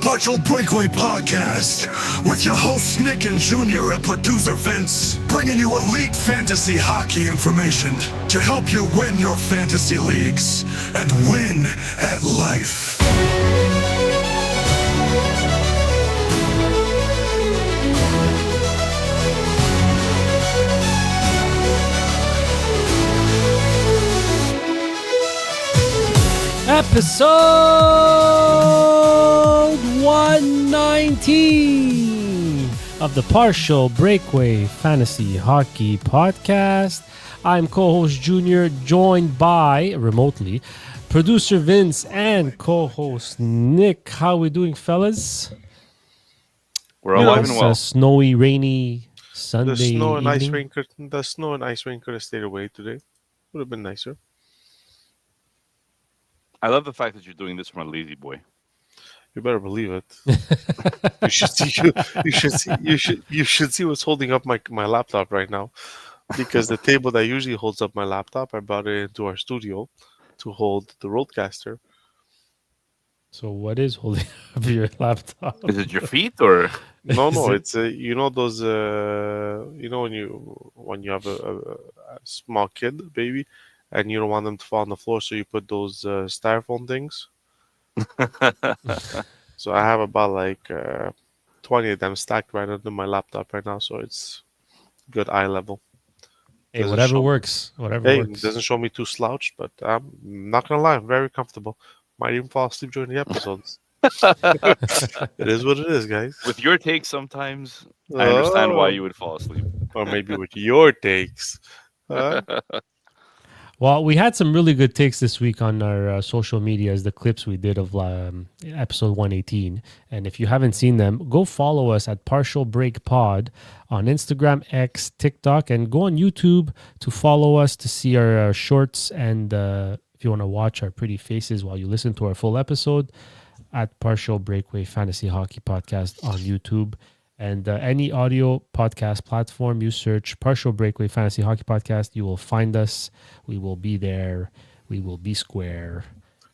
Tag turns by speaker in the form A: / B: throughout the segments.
A: Partial Breakaway Podcast with your hosts Nick and Junior and producer Vince, bringing you elite fantasy hockey information to help you win your fantasy leagues and win at life.
B: Episode 119 of the Partial Breakaway Fantasy Hockey Podcast. I'm co-host Junior, joined by, remotely, producer Vince and co-host Nick. How we doing, fellas?
C: We're alive and well.
B: A snowy, rainy Sunday
C: The snow and
B: evening.
C: ice rain could have stayed away today. Would have been nicer.
D: I love the fact that you're doing this from a lazy boy.
C: You better believe it. You should see what's holding up my laptop right now, because the table that usually holds up my laptop, I brought it into our studio to hold the roadcaster.
B: So what is holding up your laptop?
D: Is it your feet or?
C: No,
B: Is it-
C: it's those when you have a small kid, baby, and you don't want them to fall on the floor, so you put those styrofoam things. So I have about 20 of them stacked right under my laptop right now, so it's good eye level.
B: Hey,
C: Doesn't
B: whatever
C: show-
B: works. Whatever
C: Hey,
B: works.
C: it doesn't show me too slouched, but I'm not gonna lie, I'm very comfortable. Might even fall asleep during the episodes. It is what it is, guys.
D: With your take, sometimes I understand why
C: Oh,
D: you would fall asleep.
C: or maybe with your takes. Huh?
B: Well, we had some really good takes this week on our social medias, the clips we did of episode 118. And if you haven't seen them, go follow us at Partial Break Pod on Instagram, X, TikTok, and go on YouTube to follow us to see our shorts. And if you want to watch our pretty faces while you listen to our full episode, at Partial Breakaway Fantasy Hockey Podcast on YouTube. And any audio podcast platform, you search Partial Breakaway Fantasy Hockey Podcast, you will find us. We will be there. We will be square.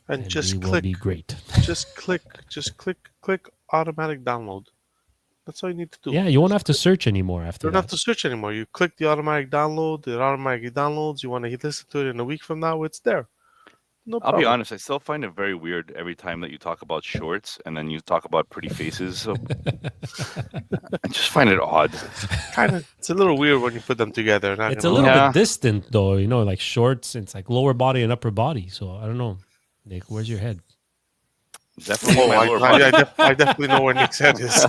C: And just
B: we will
C: click,
B: be great.
C: just click automatic download. That's all you need to do.
B: Yeah, you won't have to search anymore
C: You
B: after
C: don't have
B: that.
C: to search anymore. You click the automatic download, it automatically downloads. You want to listen to it in a week from now, it's there. No
D: I'll
C: problem.
D: be honest, I still find it very weird every time that you talk about shorts and then you talk about pretty faces. So I just find it odd.
C: Kind of, it's a little weird when you put them together. Not
B: It's a
C: gonna
B: little
C: lie.
D: Yeah.
B: bit distant, though. You know, like shorts, it's like lower body and upper body. So I don't know. Nick, where's your head?
D: Definitely
C: Oh,
D: my lower body.
C: I definitely know where Nick's head is.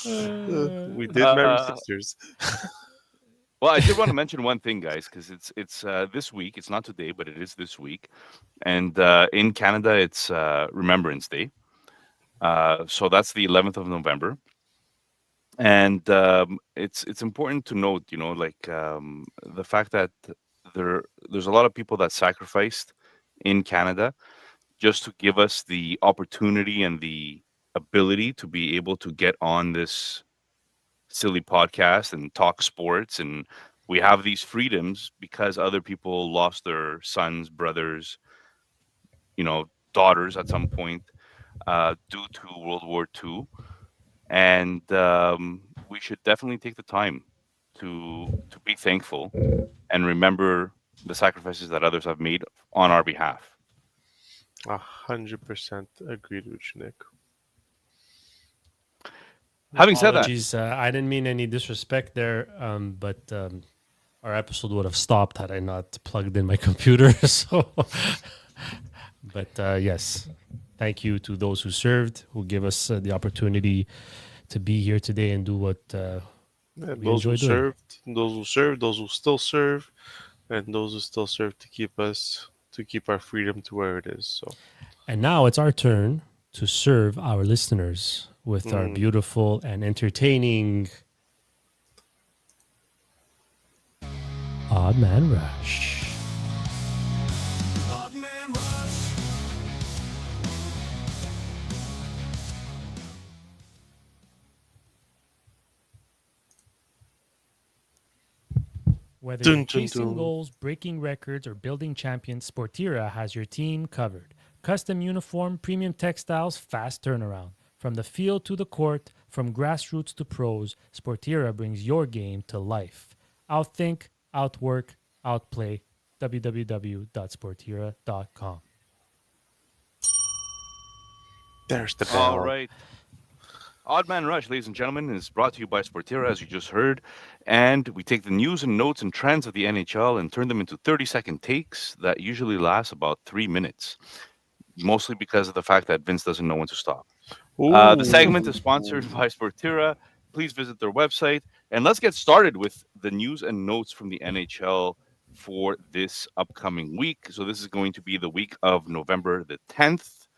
C: We did marry sisters.
D: Well, I did want to mention one thing, guys, because it's this week. It's not today, but it is this week. And in Canada, it's Remembrance Day. So that's the 11th of November. And it's important to note, the fact that there's a lot of people that sacrificed in Canada just to give us the opportunity and the ability to be able to get on this silly podcast and talk sports. And we have these freedoms because other people lost their sons, brothers, daughters at some point due to World War II. And we should definitely take the time to be thankful and remember the sacrifices that others have made on our behalf.
C: 100% agreed with you, Nick.
D: Having said that,
B: Apologies, I didn't mean any disrespect there, but our episode would have stopped had I not plugged in my computer. So, but yes, thank you to those who served, who give us the opportunity to be here today and do what
C: Yeah,
B: we
C: those who
B: enjoy doing.
C: served, those who still serve, and those who still serve to keep our freedom to where it is. So
B: And now it's our turn to serve our listeners with our beautiful and entertaining Odd Man Rush.
A: Odd Man Rush.
B: Whether
C: Dun,
B: you're
C: dun,
B: chasing
C: dun.
B: goals, breaking records, or building champions, Sportira has your team covered. custom uniform, premium textiles, fast turnaround. From the field to the court, from grassroots to pros, Sportira brings your game to life. Outthink, outwork, outplay. www.sportira.com.
C: There's the
D: All
C: bell.
D: right. Odd Man Rush, ladies and gentlemen, is brought to you by Sportira, as you just heard. And we take the news and notes and trends of the NHL and turn them into 30-second takes that usually last about 3 minutes, mostly because of the fact that Vince doesn't know when to stop. The segment is sponsored by Sportira. Please visit their website. And let's get started with the news and notes from the NHL for this upcoming week. So this is going to be the week of November the 10th.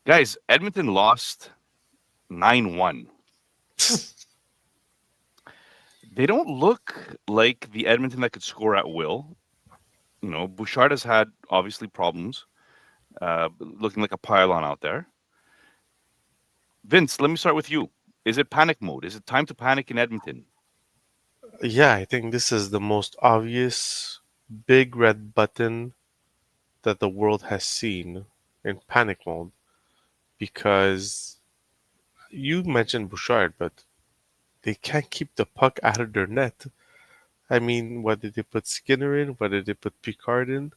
D: Guys, Edmonton lost 9-1. They don't look like the Edmonton that could score at will. You know, Bouchard has had obviously problems, looking like a pylon out there. Vince, let me start with you. Is it panic mode? Is it time to panic in Edmonton?
C: Yeah, I think this is the most obvious big red button that the world has seen in panic mode because you mentioned Bouchard, but they can't keep the puck out of their net. I mean, what did they put Skinner in? What did they put Pickard in?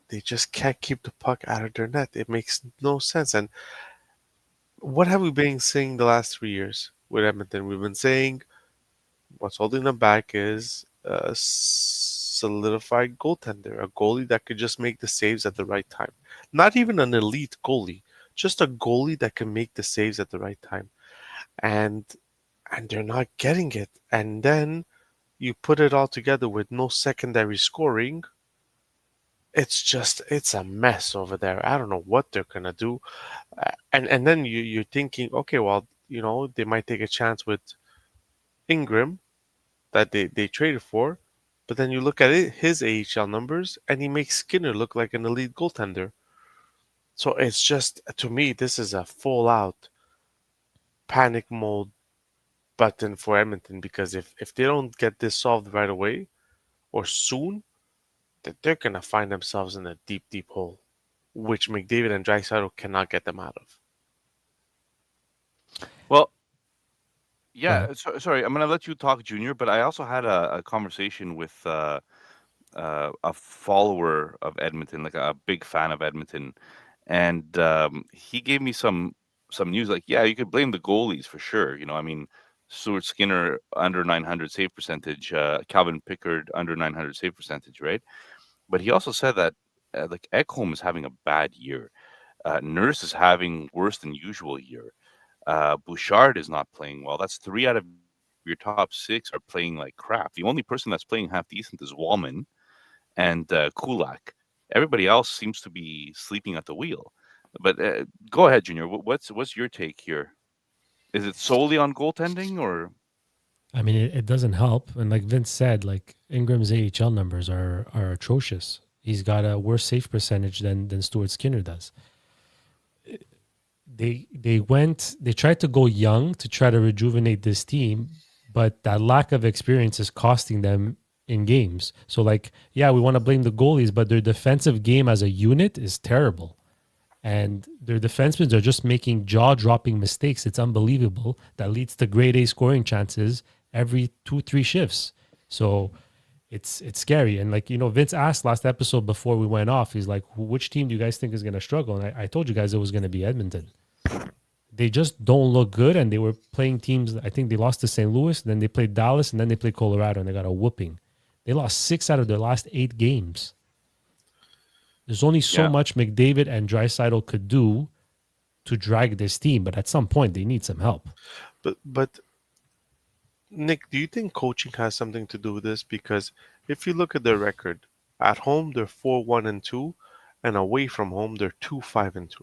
C: They just can't keep the puck out of their net. It makes no sense. And what have we been saying the last 3 years with Edmonton? We've been saying what's holding them back is a solidified goaltender, a goalie that could just make the saves at the right time. Not even an elite goalie, just a goalie that can make the saves at the right time. And they're not getting it. And then you put it all together with no secondary scoring. It's a mess over there. I don't know what they're gonna do. And then you're thinking, okay, well, they might take a chance with Ingram that they traded for, but then you look at his AHL numbers, and he makes Skinner look like an elite goaltender. So it's just, to me, this is a full out panic mode button for Edmonton because if they don't get this solved right away or soon, that they're gonna find themselves in a deep, deep hole, which McDavid and Draisaitl cannot get them out of.
D: Well,
B: Go ahead.
D: yeah, sorry, I'm going to let you talk, Junior, but I also had a conversation with a follower of Edmonton, like a big fan of Edmonton, and he gave me some news. Like, yeah, you could blame the goalies for sure. You know, I mean, Stuart Skinner under 900 save percentage, Calvin Pickard under 900 save percentage, right? But he also said that like Ekholm is having a bad year. Nurse is having worse than usual year. Bouchard is not playing well. That's 3 out of your top 6 are playing like crap. The only person that's playing half decent is Wallman and Kulak. Everybody else seems to be sleeping at the wheel. But go ahead, Junior. What's your take here? Is it solely on goaltending, or
B: I mean, it doesn't help. And like Vince said, like Ingram's AHL numbers are atrocious. He's got a worse save percentage than Stuart Skinner does. They tried to go young to try to rejuvenate this team, but that lack of experience is costing them in games. So like, yeah, we want to blame the goalies, but their defensive game as a unit is terrible. And their defensemen are just making jaw-dropping mistakes. It's unbelievable. That leads to grade A scoring chances every 2-3 shifts. So it's scary. And like, Vince asked last episode before we went off, he's like, which team do you guys think is going to struggle? And I told you guys it was going to be Edmonton. They just don't look good, and they were playing teams. I think they lost to St. Louis, then they played Dallas, and then they played Colorado, and they got a whooping. They lost 6 out of their last 8 games. There's only so
D: yeah?
B: much McDavid and Draisaitl could do to drag this team, but at some point they need some help.
C: But Nick, do you think coaching has something to do with this? Because if you look at their record, at home they're 4-1-2, and away from home they're 2-5-2.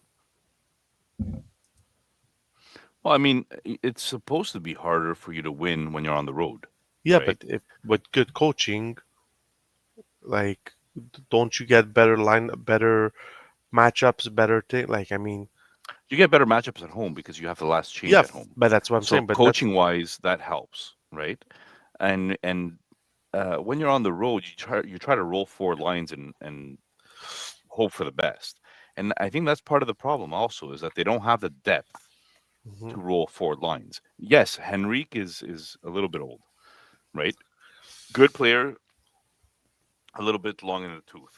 D: Well, I mean, it's supposed to be harder for you to win when you're on the road,
C: Yeah, but
D: right?
C: if with good coaching, like, don't you get better matchups, better thing? Like, I mean,
D: You get better matchups at home because you have the last change
C: yeah,
D: at home.
C: but that's what I'm
D: So
C: saying. But that's
D: coaching wise, that helps, right? And when you're on the road, you try to roll 4 lines and hope for the best. And I think that's part of the problem also is that they don't have the depth
C: Hmm.
D: to roll forward lines. Yes, Henrique is a little bit old, right? Good player, a little bit long in the tooth.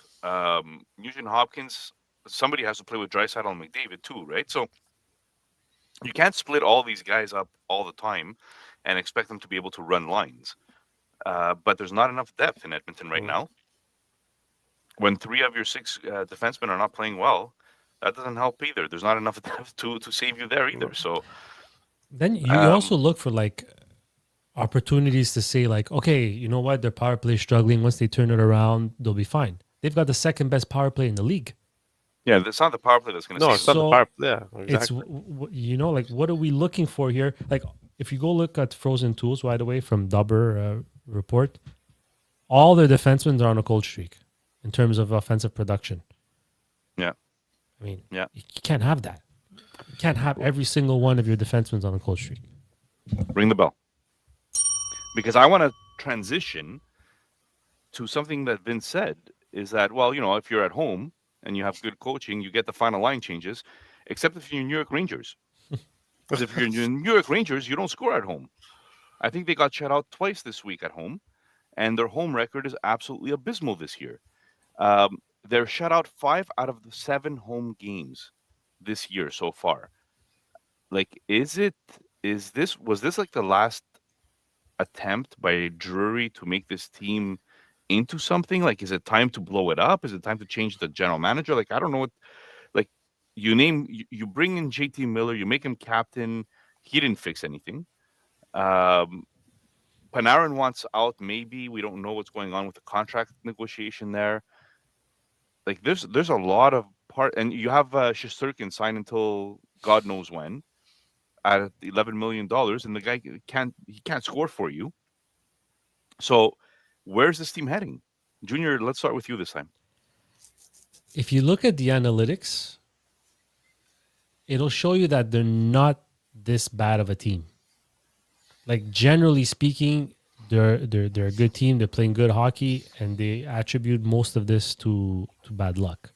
D: Nugent Hopkins, somebody has to play with Drysdale and McDavid too, right? So you can't split all these guys up all the time and expect them to be able to run lines. But there's not enough depth in Edmonton right now. When three of your six defensemen are not playing well, that doesn't help either. There's not enough depth to save you there either. So
B: Then you
D: um,
B: also look for like opportunities to say like, okay, you know what, their power play is struggling. Once they turn it around, they'll be fine. They've got the second best power play in the league.
D: yeah, it's not the power play that's going to
C: No,
D: save
C: it's
D: them.
C: not the power.
B: So
C: Yeah,
B: it's
C: exactly.
B: like what are we looking for here? Like if you go look at Frozen Tools, by the way, from Dubber report, all their defensemen are on a cold streak in terms of offensive production.
D: Yeah,
B: I mean,
D: yeah.
B: you can't have that. You can't have every single one of your defensemen on a cold streak.
D: Ring the bell because I want to transition to something that Vince said is that well, if you're at home and you have good coaching, you get the final line changes, except if you're New York Rangers. Because if you're in New York Rangers, you don't score at home. I think they got shut out twice this week at home, and their home record is absolutely abysmal this year. They're shut out 5 out of the 7 home games this year so far. Like, was this like the last attempt by Drury to make this team into something? Like, is it time to blow it up? Is it time to change the general manager? Like, I don't know what. Like, you bring in JT Miller, you make him captain. He didn't fix anything. Um, Panarin wants out. Maybe we don't know what's going on with the contract negotiation there. Like there's a lot of part, and you have Shesterkin signed until God knows when at $11 million, and the guy can't score for you. So where's this team heading, Junior? Let's start with you this time.
B: If you look at the analytics, it'll show you that they're not this bad of a team. Like generally speaking, they're a good team. They're playing good hockey, and they attribute most of this to bad luck.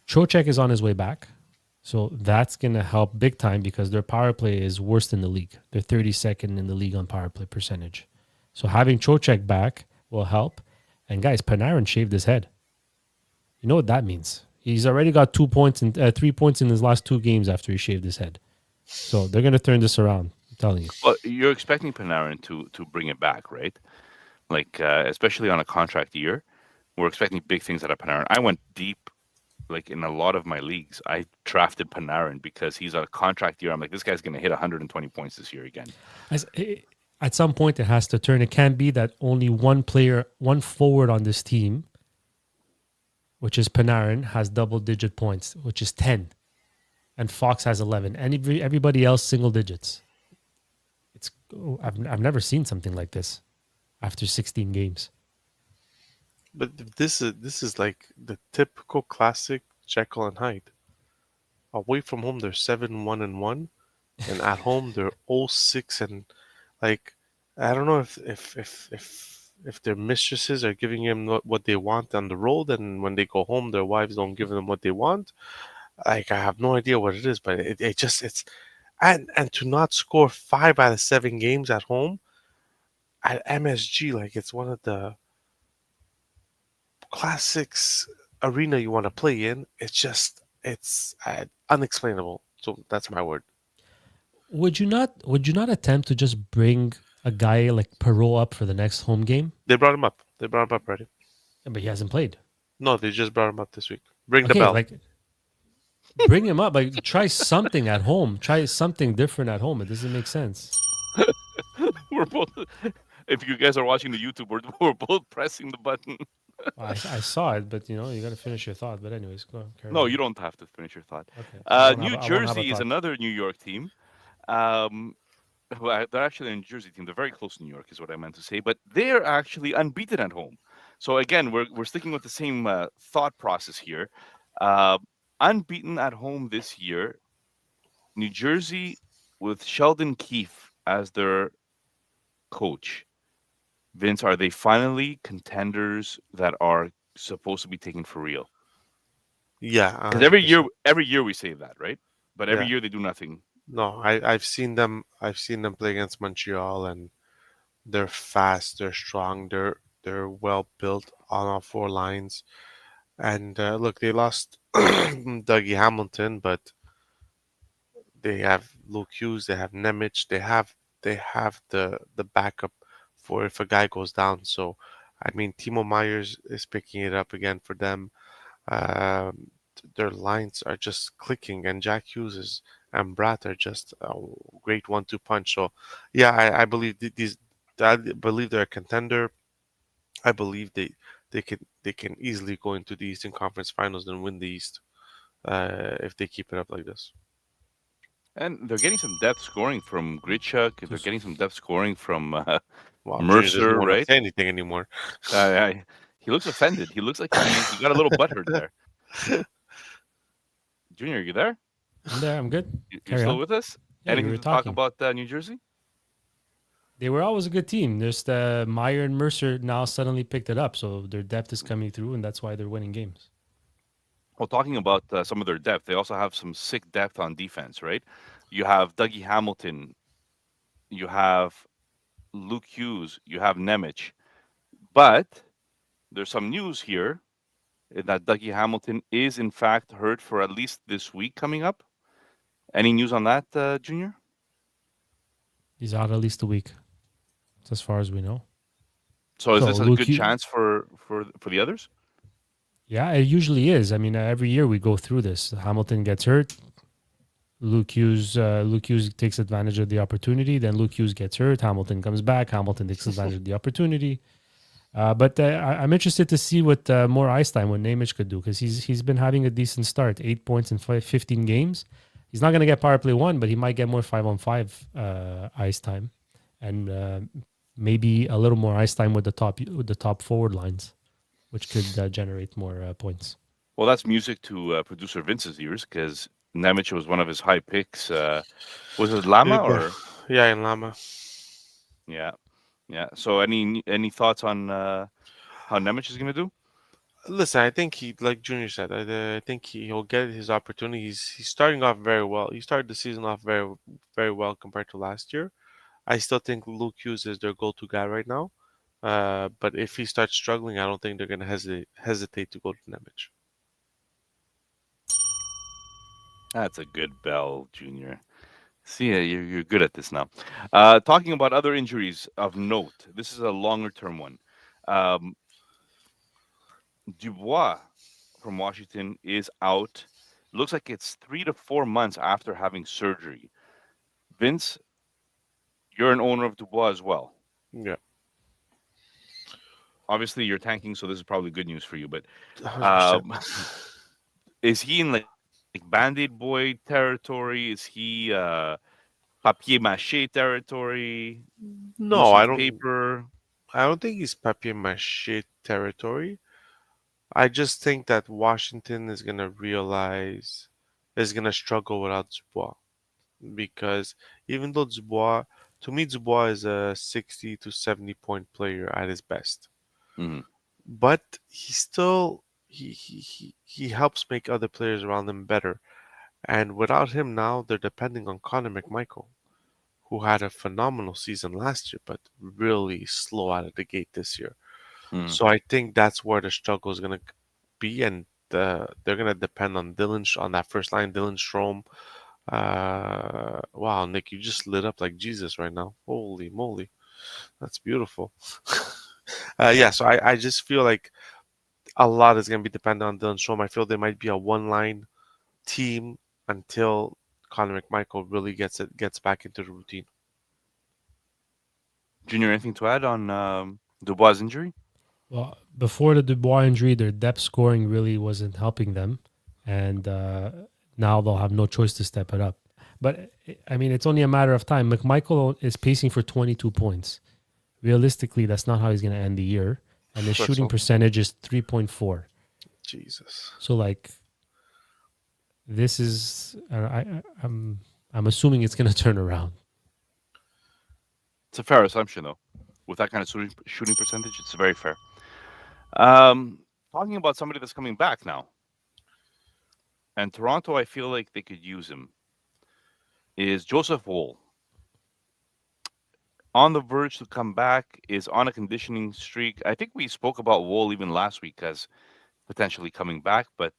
B: Trocheck is on his way back, so that's gonna help big time because their power play is worst in the league. They're 32nd in the league on power play percentage. So having Trocheck back will help. And guys, Panarin shaved his head. You know what that means? He's already got 2 points and 3 points in his last 2 games after he shaved his head. So they're gonna turn this around. I'm telling you.
D: Well, you're expecting Panarin to bring it back, right? Like especially on a contract year, we're expecting big things out of Panarin. I went deep. Like in a lot of my leagues, I drafted Panarin because he's on a contract year. I'm like, this guy's going to hit 120 points this year again.
B: At some point, it has to turn. It can't be that only one player, one forward on this team, which is Panarin, has double-digit points, which is 10, and Fox has 11, and everybody else single digits. I've never seen something like this after 16 games.
C: But this is like the typical classic Jekyll and Hyde. Away from home, they're 7-1-1, and at home they're 0-6 and like I don't know if their mistresses are giving them what they want on the road, and when they go home, their wives don't give them what they want. Like I have no idea what it is, but it just it's and to not score 5 out of 7 games at home at MSG, like it's one of the classics arena you want to play in. It's just it's unexplainable. So that's my word.
B: Would you not attempt to just bring a guy like Perot up for the next home game?
C: They brought him up. They brought him up already.
B: But he hasn't played.
C: No, they just brought him up this week. Ring the
B: Okay,
C: bell.
B: like bring him up. Like try something at home. Try something different at home. It doesn't make sense.
D: We're both. If you guys are watching the YouTube, we're both pressing the button.
B: I saw it, but you got to finish your thought. But anyways, go on, carry
D: No,
B: on.
D: you don't have to finish your thought.
B: Okay,
D: New
B: I won't have a
D: Jersey is
B: thought.
D: another New York team. Um, well, they're actually a New Jersey team. They're very close to New York, is what I meant to say. But they're actually unbeaten at home. So again, we're sticking with the same thought process here. Uh, Unbeaten at home this year. New Jersey with Sheldon Keefe as their coach. Vince, are they finally contenders that are supposed to be taken for real?
C: Yeah,
D: Because
C: %.
D: every year we say that, right? But every
C: Yeah.
D: year they do nothing.
C: No, I've seen them. I've seen them play against Montreal, and they're fast. They're strong. They're well built on all four lines. And look, they lost Dougie Hamilton, but they have Luke Hughes. They have Nemec. They have the backup for if a guy goes down. So, I mean, Timo Myers is picking it up again for them. Their lines are just clicking, and Jack Hughes and Bratt are just a great one-two punch. So, yeah, I believe these. I believe they're a contender. I believe they can easily go into the Eastern Conference Finals and win the East if they keep it up like this.
D: And they're getting some depth scoring from Gritchuk. They're
B: Just
D: getting some depth scoring from
C: Wow, Junior doesn't
D: Mercer,
C: want to
D: right?
C: say anything anymore.
D: He looks offended. He looks like he got a little butthurt there. Junior, you there?
B: I'm there. I'm good.
D: You're
B: Carry
D: still
B: on.
D: with us?
B: Yeah, you
D: Anything
B: were
D: to talk
B: talking.
D: about New Jersey?
B: They were always a good team. Just Meyer and Mercer now suddenly picked it up, so their depth is coming through, and that's why they're winning games.
D: Well, talking about some of their depth, they also have some sick depth on defense, right? You have Dougie Hamilton, you have Luke Hughes, you have Nemec. But there's some news here that Dougie Hamilton is in fact hurt for at least this week coming up. Any news on that, Junior?
B: He's out at least a week, as far as we know.
D: So is
B: So
D: this a
B: Luke,
D: good chance for the others?
B: yeah, it usually is. I mean, every year we go through this. Hamilton gets hurt. Luke Hughes takes advantage of the opportunity. Then Luke Hughes gets hurt. Hamilton comes back. Hamilton takes advantage of the opportunity. But I'm interested to see what more ice time what Nemec could do because he's been having a decent start, 8 points in 15 games. He's not going to get power play one, but he might get more 5-on-5 ice time, and maybe a little more ice time with the top forward lines, which could generate more points.
D: Well, that's music to producer Vince's ears because Nemec was one of his high picks. Was it
C: Yeah,
D: Lama or
C: yeah, in Lama.
D: yeah, yeah? So any thoughts on how Nemec is going to do?
C: Listen, I think he, like Junior said, I think he'll get his opportunity. He's starting off very well. He started the season off very well compared to last year. I still think Luke Hughes is their go-to guy right now. But if he starts struggling, I don't think they're gonna hesitate to go to Nemec.
D: That's a good bell, Junior. See, you're good at this now. Talking about other injuries of note, this is a longer term one. Um, Dubois from Washington is out. Looks like it's 3 to 4 months after having surgery. Vince, you're an owner of Dubois as well.
C: Yeah,
D: Obviously, you're tanking, so this is probably good news for you. But
C: 100%.
D: um, is he in like Band-Aid boy territory? Is he papier mache territory?
C: No,
D: Piece
C: I
D: of
C: don't.
D: paper?
C: I don't think he's papier mache territory. I just think that Washington is gonna struggle without Dubois because even though to me, Dubois is a 60 to 70 point player at his best,
D: Mhm.
C: but he helps make other players around him better. And without him now, they're depending on Connor McMichael, who had a phenomenal season last year, but really slow out of the gate this year.
D: Mhm.
C: So I think that's where the struggle is gonna be, and they're gonna depend on on that first line, Dylan Strom. Wow, Nick, you just lit up like Jesus right now. Holy moly, that's beautiful. Yeah, so I just feel like a lot is gonna be dependent on Dylan Strom. I feel there might be a one line team until Connor McMichael really gets back into the routine.
D: Junior, anything to add on Dubois' injury?
B: Well, before the Dubois injury, their depth scoring really wasn't helping them, and now they'll have no choice to step it up. But I mean, it's only a matter of time. McMichael is pacing for 22 points. Realistically, that's not how he's going to end the year, and his
C: Let's
B: shooting
C: hope.
B: percentage is 3.4.
C: Jesus.
B: So like, this is I'm assuming it's going to turn around.
D: It's a fair assumption, though. With that kind of shooting percentage, it's very fair. Um, talking about somebody that's coming back now, and Toronto, I feel like they could use him. Is Joseph Wool on the verge to come back? Is on a conditioning streak. I think we spoke about Wool even last week as potentially coming back, but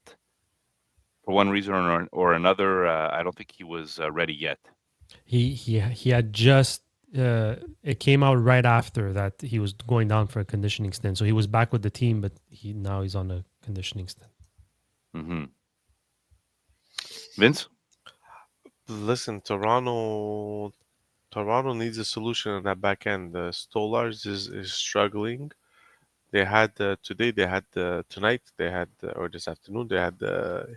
D: for one reason or another, I don't think he was ready yet.
B: He had just it came out right after that he was going down for a conditioning stint. So he was back with the team, but he's on a conditioning stint.
D: Hmm. Vince,
C: Listen, Toronto needs a solution on that back end. The Stolars is struggling. They had today. They had tonight. They had or this afternoon. They had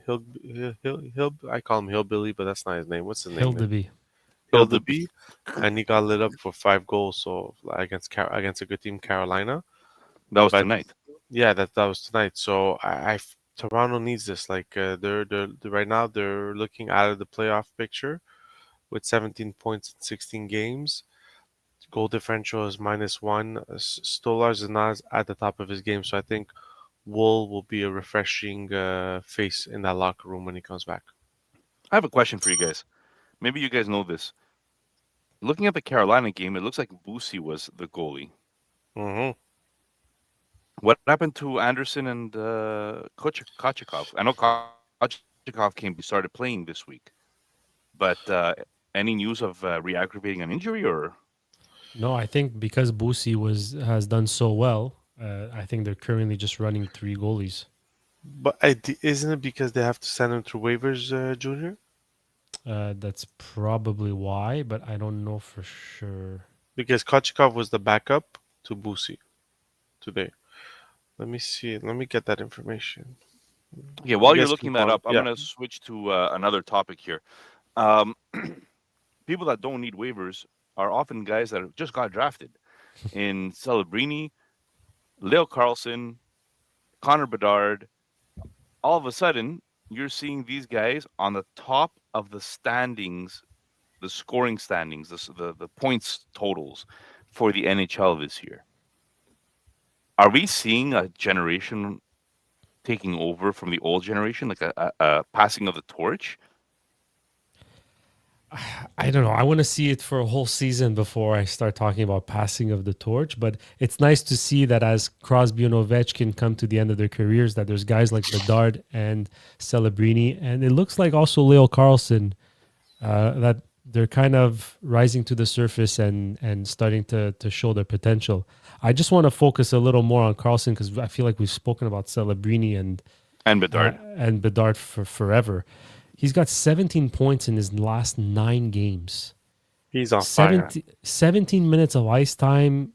C: Hill. I call him Hillbilly, but that's not his name. What's his name?
B: Hildeby.
C: Hildeby, and he got lit up for 5 goals. So against a good team, Carolina.
D: that was
C: But
D: tonight.
C: yeah, that was tonight. So Toronto needs this. Like right now they're looking out of the playoff picture with 17 points in 16 games. Goal differential is -1. Stolars is not at the top of his game, so I think Wool will be a refreshing face in that locker room when he comes back.
D: I have a question for you guys. Maybe you guys know this. Looking at the Carolina game, it looks like Boosie was the goalie.
C: Hmm.
D: What happened to Anderson and Kochikov? I know Kochikov started playing this week, but any news of re-aggravating an injury or?
B: No, I think because Busi has done so well, I think they're currently just running three goalies.
C: But isn't it because they have to send him through waivers, Junior?
B: That's probably why, but I don't know for sure.
C: Because Kochikov was the backup to Busi today. Let me see. Let me get that information.
D: Okay,
C: You
D: while you're
C: guys can
D: looking that
C: call it.
D: up, I'm
C: Yeah.
D: going to switch to another topic here. Um, people that don't need waivers are often guys that just got drafted. In Celebrini, Leo Carlson, Connor Bedard, all of a sudden you're seeing these guys on the top of the standings, the scoring standings, the points totals for the NHL this year. Are we seeing a generation taking over from the old generation, like a passing of the torch?
B: I don't know. I want to see it for a whole season before I start talking about passing of the torch. But it's nice to see that as Crosby and Ovechkin come to the end of their careers, that there's guys like Bedard and Celebrini, and it looks like also Leo Carlson, that they're kind of rising to the surface and starting to show their potential. I just want to focus a little more on Carlson because I feel like we've spoken about Celebrini
D: And Bedard.
B: and Bedard for forever. He's got 17 points in his last 9 games.
C: He's on fire.
B: 17 minutes of ice time.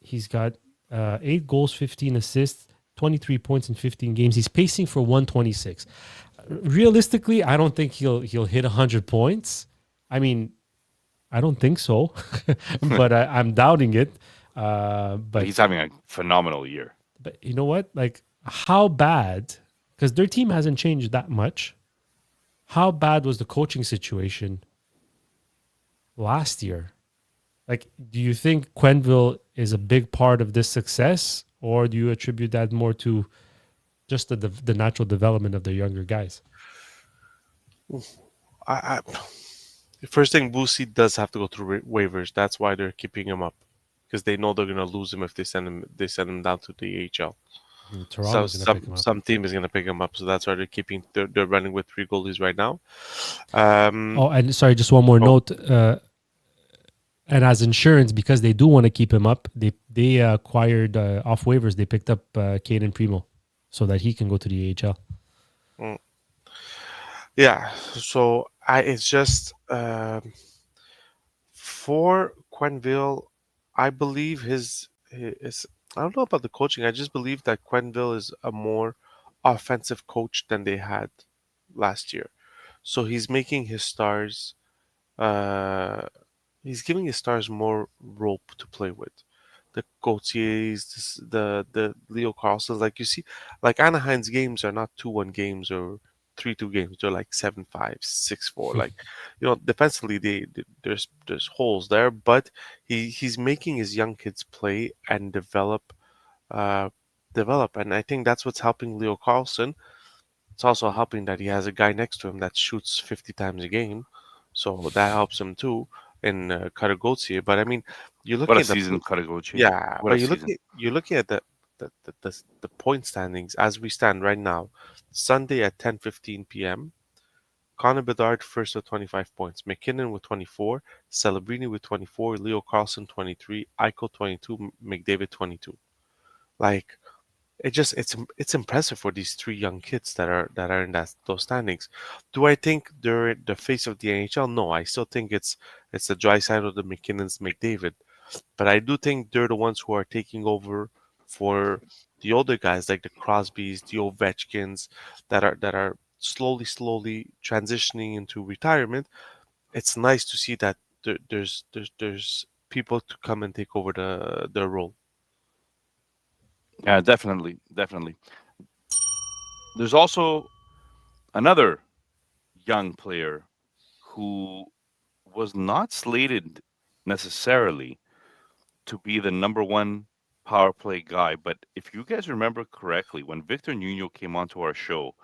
B: He's got 8 goals, 15 assists, 23 points in 15 games. He's pacing for 126. Realistically, I don't think he'll hit 100 points. I mean, I don't think so, but I'm doubting it.
D: But
B: But
D: he's having a phenomenal year.
B: but you know what? Like, how bad? Because their team hasn't changed that much. How bad was the coaching situation last year? Like, do you think Quenville is a big part of this success, or do you attribute that more to just the natural development of the younger guys?
C: I First thing, Boosie does have to go through waivers. That's why they're keeping him up, because they know they're gonna lose him if they send him down to the AHL. So
B: Toronto's going to pick him up.
C: some team is gonna pick him up. So that's why they're running with three goalies right now.
B: Oh, and sorry, just one more
C: Oh.
B: note. And as insurance, because they do want to keep him up, they acquired off waivers. They picked up Caden Primo so that he can go to the AHL.
C: Mm. Yeah. So it's just for Quenville, I believe his I don't know about the coaching. I just believe that Quenville is a more offensive coach than they had last year. So he's making his stars uh he's giving his stars more rope to play with. The Gauthiers, the Leo Carlsons, like you see, like Anaheim's games are not 2-1 games or 3-2 games. They're like 7-5, 6-4. Like, defensively there's holes there, but he's making his young kids play and develop uh develop. And I think that's what's helping Leo Carlson. It's also helping that he has a guy next to him that shoots 50 times a game, so that helps him too in Karagozie. But I mean, you're
D: What a
C: looking at
D: season, Karagochi.
C: yeah,
D: What
C: but
D: a season.
C: you're looking at the point standings as we stand right now. Sunday at 10:15 p.m. Connor Bedard first with 25 points, McKinnon with 24, Celebrini with 24, Leo Carlson 23, Eichel 22, McDavid 22. Like it's impressive for these three young kids that are in those standings. Do I think they're the face of the NHL? No, I still think it's the dry side of the McKinnons, McDavid. But I do think they're the ones who are taking over for the older guys like the Crosbys, the Ovechkins, that are slowly transitioning into retirement. It's nice to see that there's people to come and take over the role.
D: Yeah, definitely, definitely. There's also another young player who was not slated necessarily to be the number one power play guy. But if you guys remember correctly, when Victor Nuno came onto our show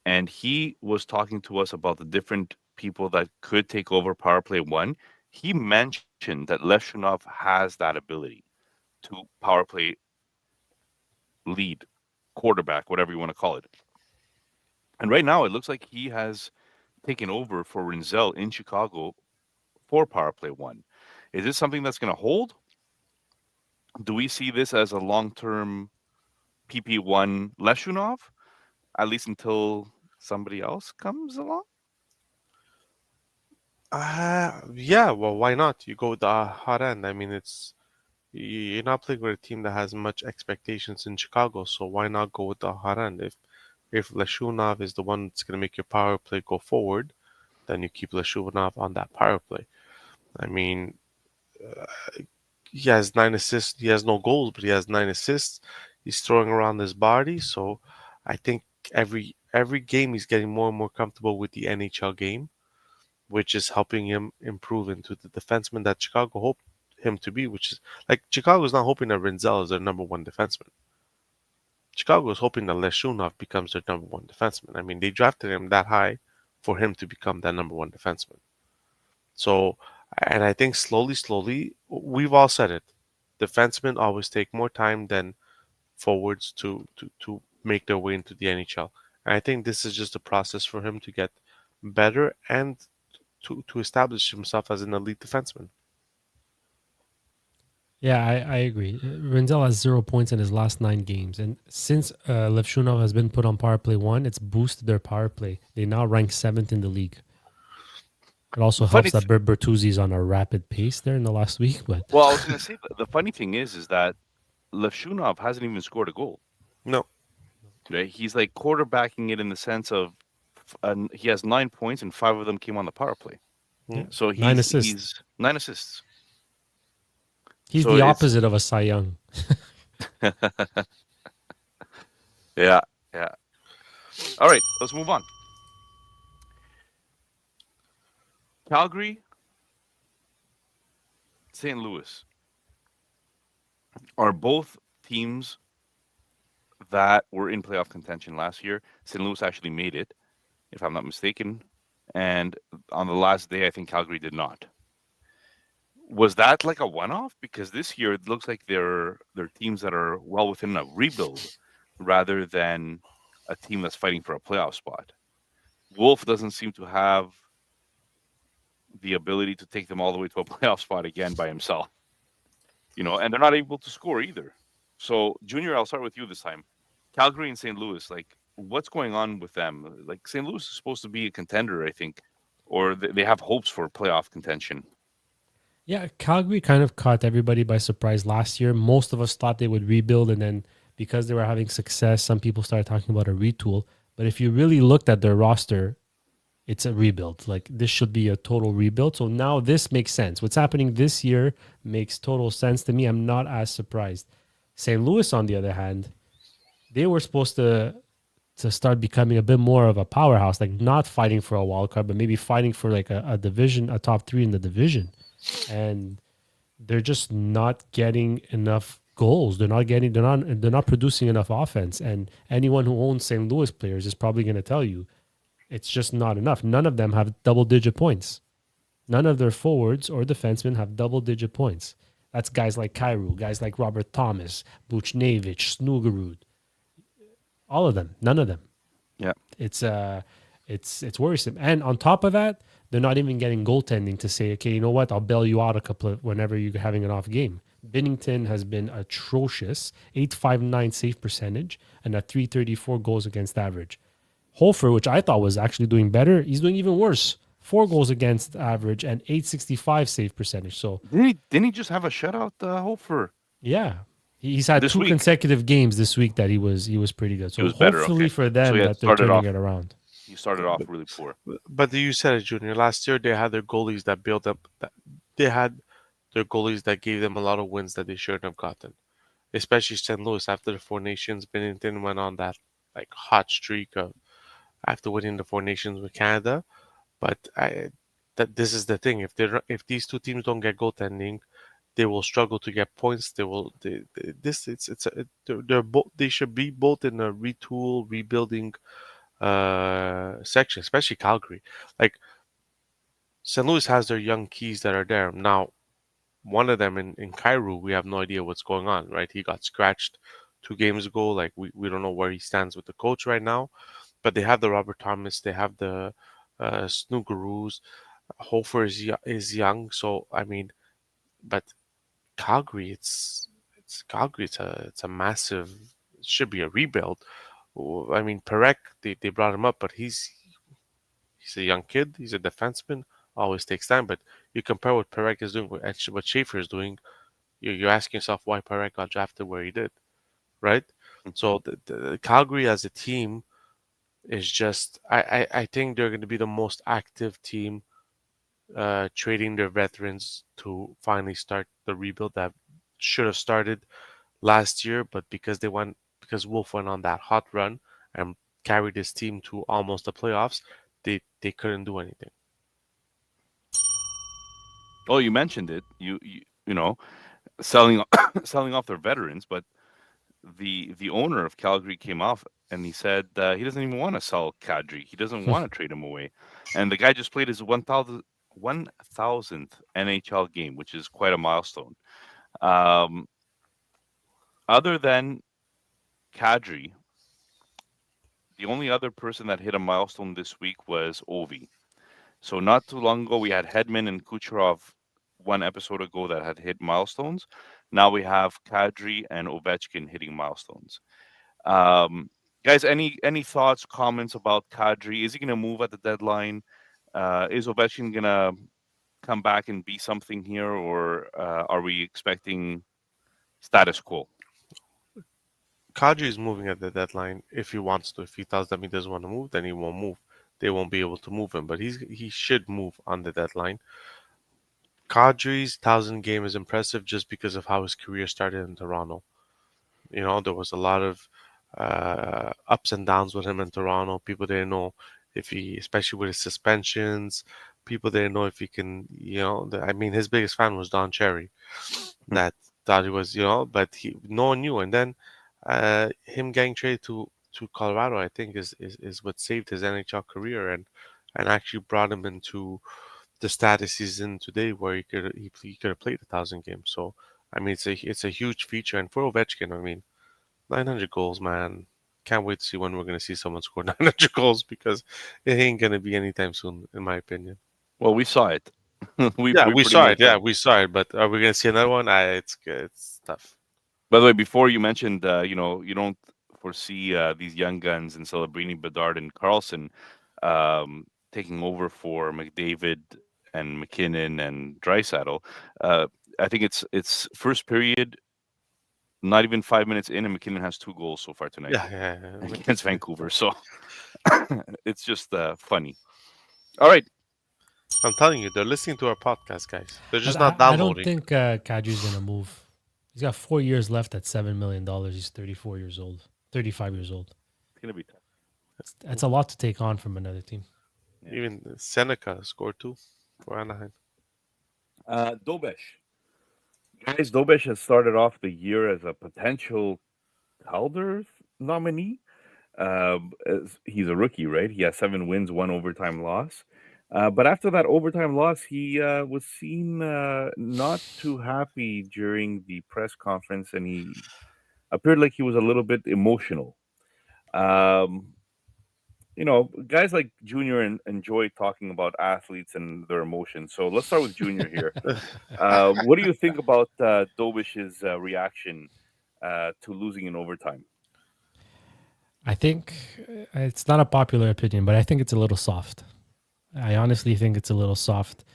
D: and he was talking to us about the different people that could take over power play one, he mentioned that Leshunov has that ability to power play lead, quarterback, whatever you want to call it. And right now, it looks like he has taken over for Rinzel in Chicago for power play one. Is this something that's going to hold? Do we see this as a long term PP1 Leshunov, at least until somebody else comes along?
C: Yeah, well, why not? You go with the hot end. I mean, you're not playing with a team that has much expectations in Chicago, so why not go with the hot end? If Leshunov is the one that's going to make your power play go forward, then you keep Leshunov on that power play. I mean, he has 9 assists. He has no goals, but he has 9 assists. He's throwing around his body, so I think every game he's getting more and more comfortable with the NHL game, which is helping him improve into the defenseman that Chicago hoped him to be, which is like Chicago's not hoping that Rinzel is their number one defenseman. Chicago is hoping that Leshunov becomes their number one defenseman. I mean, they drafted him that high for him to become that number one defenseman. So, and I think slowly, we've all said it. Defensemen always take more time than forwards to make their way into the NHL. And I think this is just a process for him to get better and to establish himself as an elite defenseman.
B: Yeah, I agree. Renzel has 0 points in his last 9 games. And since Levshunov has been put on power play one, it's boosted their power play. They now rank seventh in the league. It also
D: The funny,
B: helps that Bertuzzi's on a rapid pace there in the last week. But
D: well, I was going to say the funny thing is that Levshunov hasn't even scored a goal.
C: No,
D: Right? He's like quarterbacking it in the sense of he has 9 points and 5 of them came on the power play.
B: yeah,
C: mm,
D: So
B: 9 assists.
D: he's 9 assists.
B: He's
D: So
B: the
D: it's
B: opposite of a Cy Young.
D: yeah, yeah. All right, let's move on. Calgary, St. Louis are both teams that were in playoff contention last year. St. Louis actually made it, if I'm not mistaken. And on the last day, I think Calgary did not. Was that like a one-off? Because this year it looks like they're teams that are well within a rebuild rather than a team that's fighting for a playoff spot. Wolf doesn't seem to have the ability to take them all the way to a playoff spot again by himself, and they're not able to score either. So, Junior, I'll start with you this time. Calgary and St. Louis, like, what's going on with them? Like, St. Louis is supposed to be a contender, I think, or they have hopes for playoff contention.
B: Yeah, Calgary kind of caught everybody by surprise last year. Most of us thought they would rebuild, and then because they were having success, some people started talking about a retool. But if you really looked at their roster, it's a rebuild. Like this should be a total rebuild. So now this makes sense. What's happening this year makes total sense to me. I'm not as surprised. St. Louis, on the other hand, they were supposed to start becoming a bit more of a powerhouse, like not fighting for a wild card, but maybe fighting for like a division, a top three in the division. And they're just not getting enough goals. They're not producing enough offense. And anyone who owns St. Louis players is probably going to tell you it's just not enough. None of them have double digit points. None of their forwards or defensemen have double digit points. That's guys like Kyrou, guys like Robert Thomas, Buchnevich, Snugerud, all of them. None of them.
D: Yeah.
B: It's worrisome. And on top of that, they're not even getting goaltending to say, okay, you know what? I'll bail you out a couple of whenever you're having an off game. Binnington has been atrocious, 859 save percentage and a 334 goals against average. Hofer, which I thought was actually doing better, he's doing even worse. 4 goals against average and 865 save percentage. So
D: Didn't he just have a shutout, Hofer,
B: yeah, he's had
D: this
B: two
D: week?
B: consecutive games this week that he was pretty good.
D: He
B: So
D: was better.
B: hopefully
D: Okay.
B: for
D: So
B: them
D: he had
B: that they're
D: started
B: turning
D: off.
B: it around.
D: He started off really poor.
C: But you said it, Junior. Last year they had their goalies that built up. They had their goalies that gave them a lot of wins that they shouldn't have gotten. Especially St. Louis after the Four Nations. Bennington went on that like hot streak of after winning the Four Nations with Canada. But that this is the thing. If these two teams don't get goaltending, they will struggle to get points. They will. This they're both. They should be both in a retool rebuilding section, especially Calgary. Like St. Louis has their young keys that are there now. One of them in Cairo, we have no idea what's going on, right? He got scratched 2 games ago. Like we don't know where he stands with the coach right now. But they have the Robert Thomas, they have the Snoogaroos. Hofer is young, so I mean, but Calgary, it's Calgary. It's a massive. It should be a rebuild. I mean, Perek, they brought him up, but he's a young kid. He's a defenseman. Always takes time. But you compare what Perek is doing and what Schaefer is doing. You're asking yourself why Perek got drafted where he did, right? So the Calgary as a team is just. I think they're going to be the most active team, trading their veterans to finally start the rebuild that should have started last year, but because Wolf went on that hot run and carried his team to almost the playoffs, they couldn't do anything.
D: Oh, you mentioned it. You know, selling selling off their veterans, but the owner of Calgary came off and he said he doesn't even want to sell Kadri. He doesn't want to trade him away. And the guy just played his 1,000th NHL game, which is quite a milestone. Um, other than Kadri, the only other person that hit a milestone this week was Ovi. So not too long ago, we had Hedman and Kucherov one episode ago that had hit milestones. Now we have Kadri and Ovechkin hitting milestones. Um, guys, any thoughts, comments about Kadri? Is he going to move at the deadline? Is Ovechkin going to come back and be something here, or are we expecting status quo?
C: Kadri is moving at the deadline if he wants to. If he tells them he doesn't want to move, then he won't move. They won't be able to move him, but he should move on the deadline. Kadri's 1,000 game is impressive just because of how his career started in Toronto. There was a lot of ups and downs with him in Toronto. People didn't know if he, especially with his suspensions, people didn't know if he can, I mean, his biggest fan was Don Cherry
D: Mhm.
C: that thought he was, but no one knew. And then him getting traded to Colorado, I think, is what saved his NHL career and actually brought him into the status he's in today, where he could have played 1,000 games. So I mean, it's a huge feature, and for Ovechkin, I mean, 900 goals, man. Can't wait to see when we're gonna see someone score 900 goals because it ain't gonna be anytime soon, in my opinion.
D: Well, we saw it.
C: Yeah,
D: we
C: we
D: pretty
C: saw
D: much
C: it. Yeah, we saw it. But are we gonna see another one? It's good. It's tough.
D: By the way, before you mentioned, you don't foresee these young guns in Celebrini, Bedard, and Carlson taking over for McDavid and McKinnon and Drysaddle. Uh, I think it's first period, not even 5 minutes in, and McKinnon has 2 goals so far tonight
C: Yeah, yeah, yeah.
D: against Vancouver. So it's just funny. All right,
C: I'm telling you, they're listening to our podcast, guys. They're
B: But
C: just not
B: I don't
C: downloading.
B: think Kadri's gonna move. He's got 4 years left at $7 million. He's 34 years old, 35 years old.
D: it's gonna be tough.
B: That's a lot to take on from another team.
D: Yeah.
C: Even Seneca scored 2 for Anaheim.
D: Dobesh. Guys, Dobesh has started off the year as a potential Calder nominee. He's a rookie, right? He has 7 wins, one overtime loss. But after that overtime loss, he was seen not too happy during the press conference, and he appeared like he was a little bit emotional. Um, guys like Junior enjoy talking about athletes and their emotions. So let's start with Junior here. What do you think about Dobish's reaction to losing in overtime?
B: I think it's not a popular opinion, but I think it's a little soft. I honestly think it's a little soft.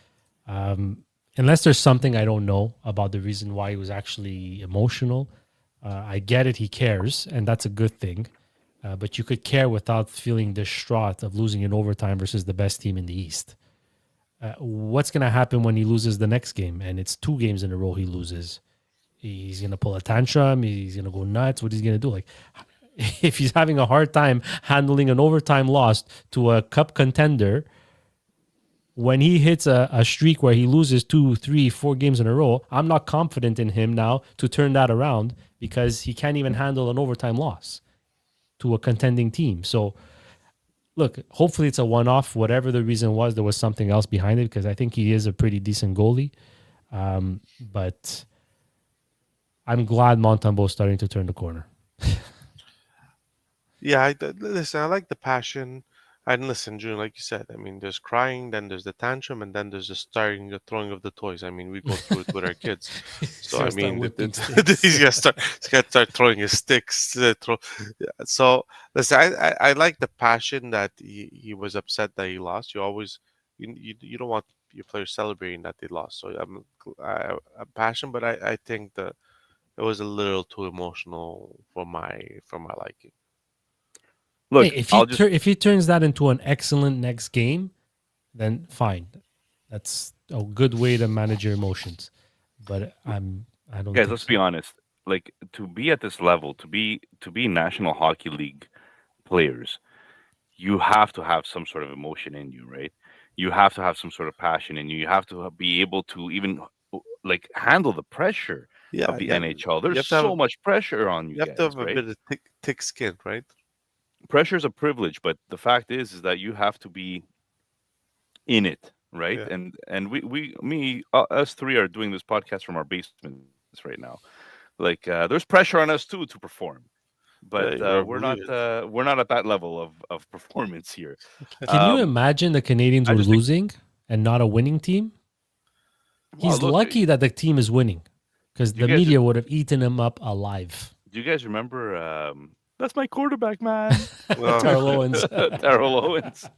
B: Unless there's something I don't know about the reason why he was actually emotional. I get it, he cares, and that's a good thing. But you could care without feeling distraught of losing in overtime versus the best team in the East. What's going to happen when he loses the next game? And it's 2 games in a row he loses. He's going to pull a tantrum. He's going to go nuts. What he's going to do? Like, if he's having a hard time handling an overtime loss to a cup contender, when he hits a streak where he loses 2, 3, 4 games in a row, I'm not confident in him now to turn that around because he can't even handle an overtime loss to a contending team. So, look, hopefully it's a one off. Whatever the reason was, there was something else behind it because I think he is a pretty decent goalie. But I'm glad Montembeau's starting to turn the corner.
C: Yeah, listen. I like the passion. And listen, June, like you said, I mean, there's crying, then there's the tantrum, and then there's the starting the throwing of the toys. I mean, we go through it with our kids.
B: He's
C: So I
B: gonna start
C: mean,
B: whipping sticks.
C: he's gonna start throwing his sticks. Yeah. So listen, I like the passion that he was upset that he lost. You always you don't want your players celebrating that they lost. So I'm passionate, but I think that it was a little too emotional for my liking.
B: Hey,
D: Look, I'll just
B: if he turns that into an excellent next game, then fine. That's a good way to manage your emotions. But I don't
D: guys,
B: think
D: let's be
B: so.
D: honest. Like to be at this level, to be National Hockey League players, you have to have some sort of emotion in you, right? You have to have some sort of passion in you. You have to be able to even like handle the pressure of
C: Yeah,
D: the
C: that
D: NHL.
C: you
D: There's
C: have to have
D: so much pressure on you
C: you have to
D: guys,
C: have a
D: right?
C: bit of thick skin, right?
D: Pressure is a privilege, but the fact is that you have to be in it, right?
C: Yeah,
D: And us three are doing this podcast from our basements right now. Like there's pressure on us too to perform, but
C: yeah, you better believe it.
D: we're not at that level of performance here.
B: Can you
D: Um,
B: imagine the Canadians
D: I
B: were
D: just think,
B: losing and not a winning team?
D: wow,
B: He's
D: look,
B: lucky that the team is winning because
D: do you
B: the
D: guys
B: media would have eaten him up alive.
D: do you guys remember? That's my quarterback, man,
C: Well,
B: Terrell Owens.
D: Darrell Owens.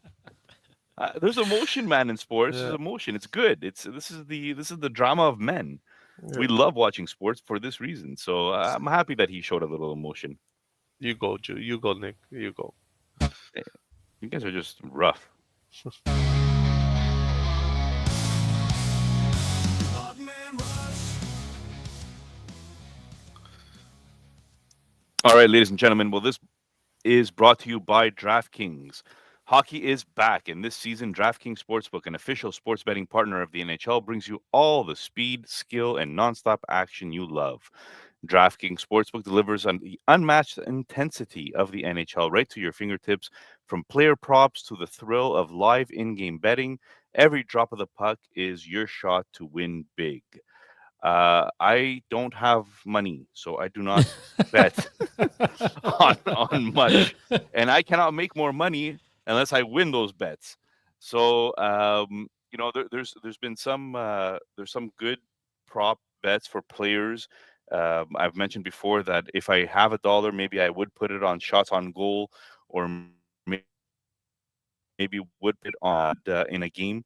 D: There's emotion, man, in sports. There's
C: yeah,
D: emotion. It's good. This is the drama of men.
C: yeah.
D: We love watching sports for this reason. So I'm happy that he showed a little emotion.
C: You go, You go, Nick. You go.
D: Eh, You guys are just rough. All right, ladies and gentlemen. Well, this is brought to you by DraftKings. Hockey is back, and this season, DraftKings Sportsbook, an official sports betting partner of the NHL, brings you all the speed, skill, and nonstop action you love. DraftKings Sportsbook delivers on the unmatched intensity of the NHL right to your fingertips. From player props to the thrill of live in game betting, every drop of the puck is your shot to win big. I don't have money, so I do not bet on much, and I cannot make more money unless I win those bets. So there's been there's some good prop bets for players. I've mentioned before that if I have a dollar, maybe I would put it on shots on goal, or maybe would put it on in a game.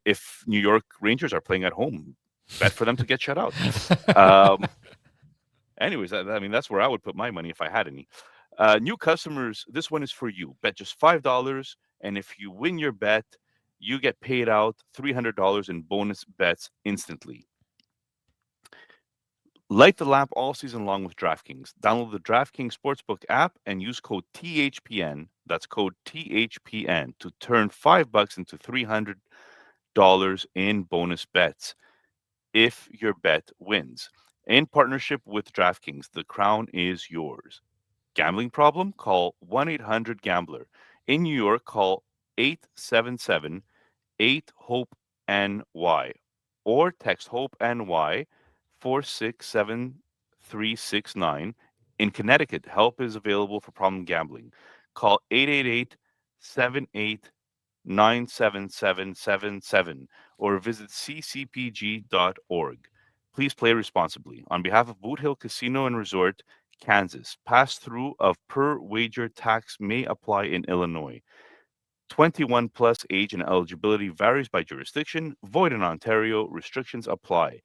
D: If New York Rangers are playing at home, bet for them to get shut out. Um, Anyways, I mean, that's where I would put my money if I had any. New customers, this one is for you. Bet just $5, and if you win your bet, you get paid out $300 in bonus bets instantly. Light the lamp all season long with DraftKings. Download the DraftKings Sportsbook app and use code THPN. That's code THPN to turn $5 into $300 in bonus bets. if your bet wins. In partnership with DraftKings, the crown is yours. Gambling problem? Call 1-800-GAMBLER. In New York, call 877-8-HOPE-NY or text HOPE NY 467-369. In Connecticut, help is available for problem gambling. Call 888-78-97777 or visit ccpg.org. Please play responsibly. On behalf of Boot Hill Casino and Resort, Kansas, pass-through of per wager tax may apply in Illinois. 21 plus age and eligibility varies by jurisdiction. Void in Ontario. Restrictions apply.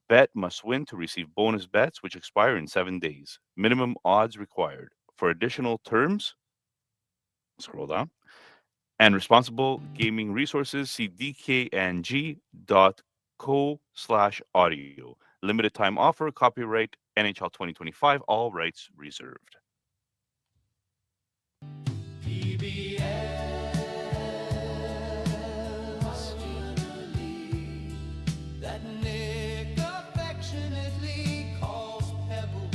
D: Bet must win to receive bonus bets, which expire in 7 days. Minimum odds required. For additional terms, scroll down. And responsible gaming resources, see dkng.co/audio. Limited time offer, copyright NHL 2025, all rights reserved.
E: That Nick affectionately calls Pebble,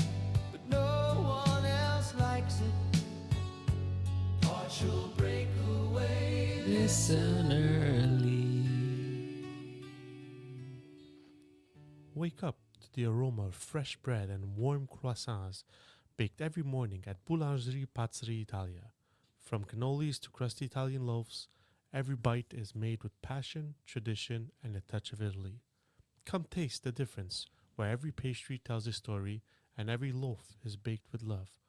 E: but no one else likes it. Partial breakaway.
B: Listen early.
F: Wake up to the aroma of fresh bread and warm croissants baked every morning at Boulangerie Pâtisserie Italia. From cannolis to crusty Italian loaves, every bite is made with passion, tradition, and a touch of Italy. Come taste the difference, where every pastry tells a story and every loaf is baked with love.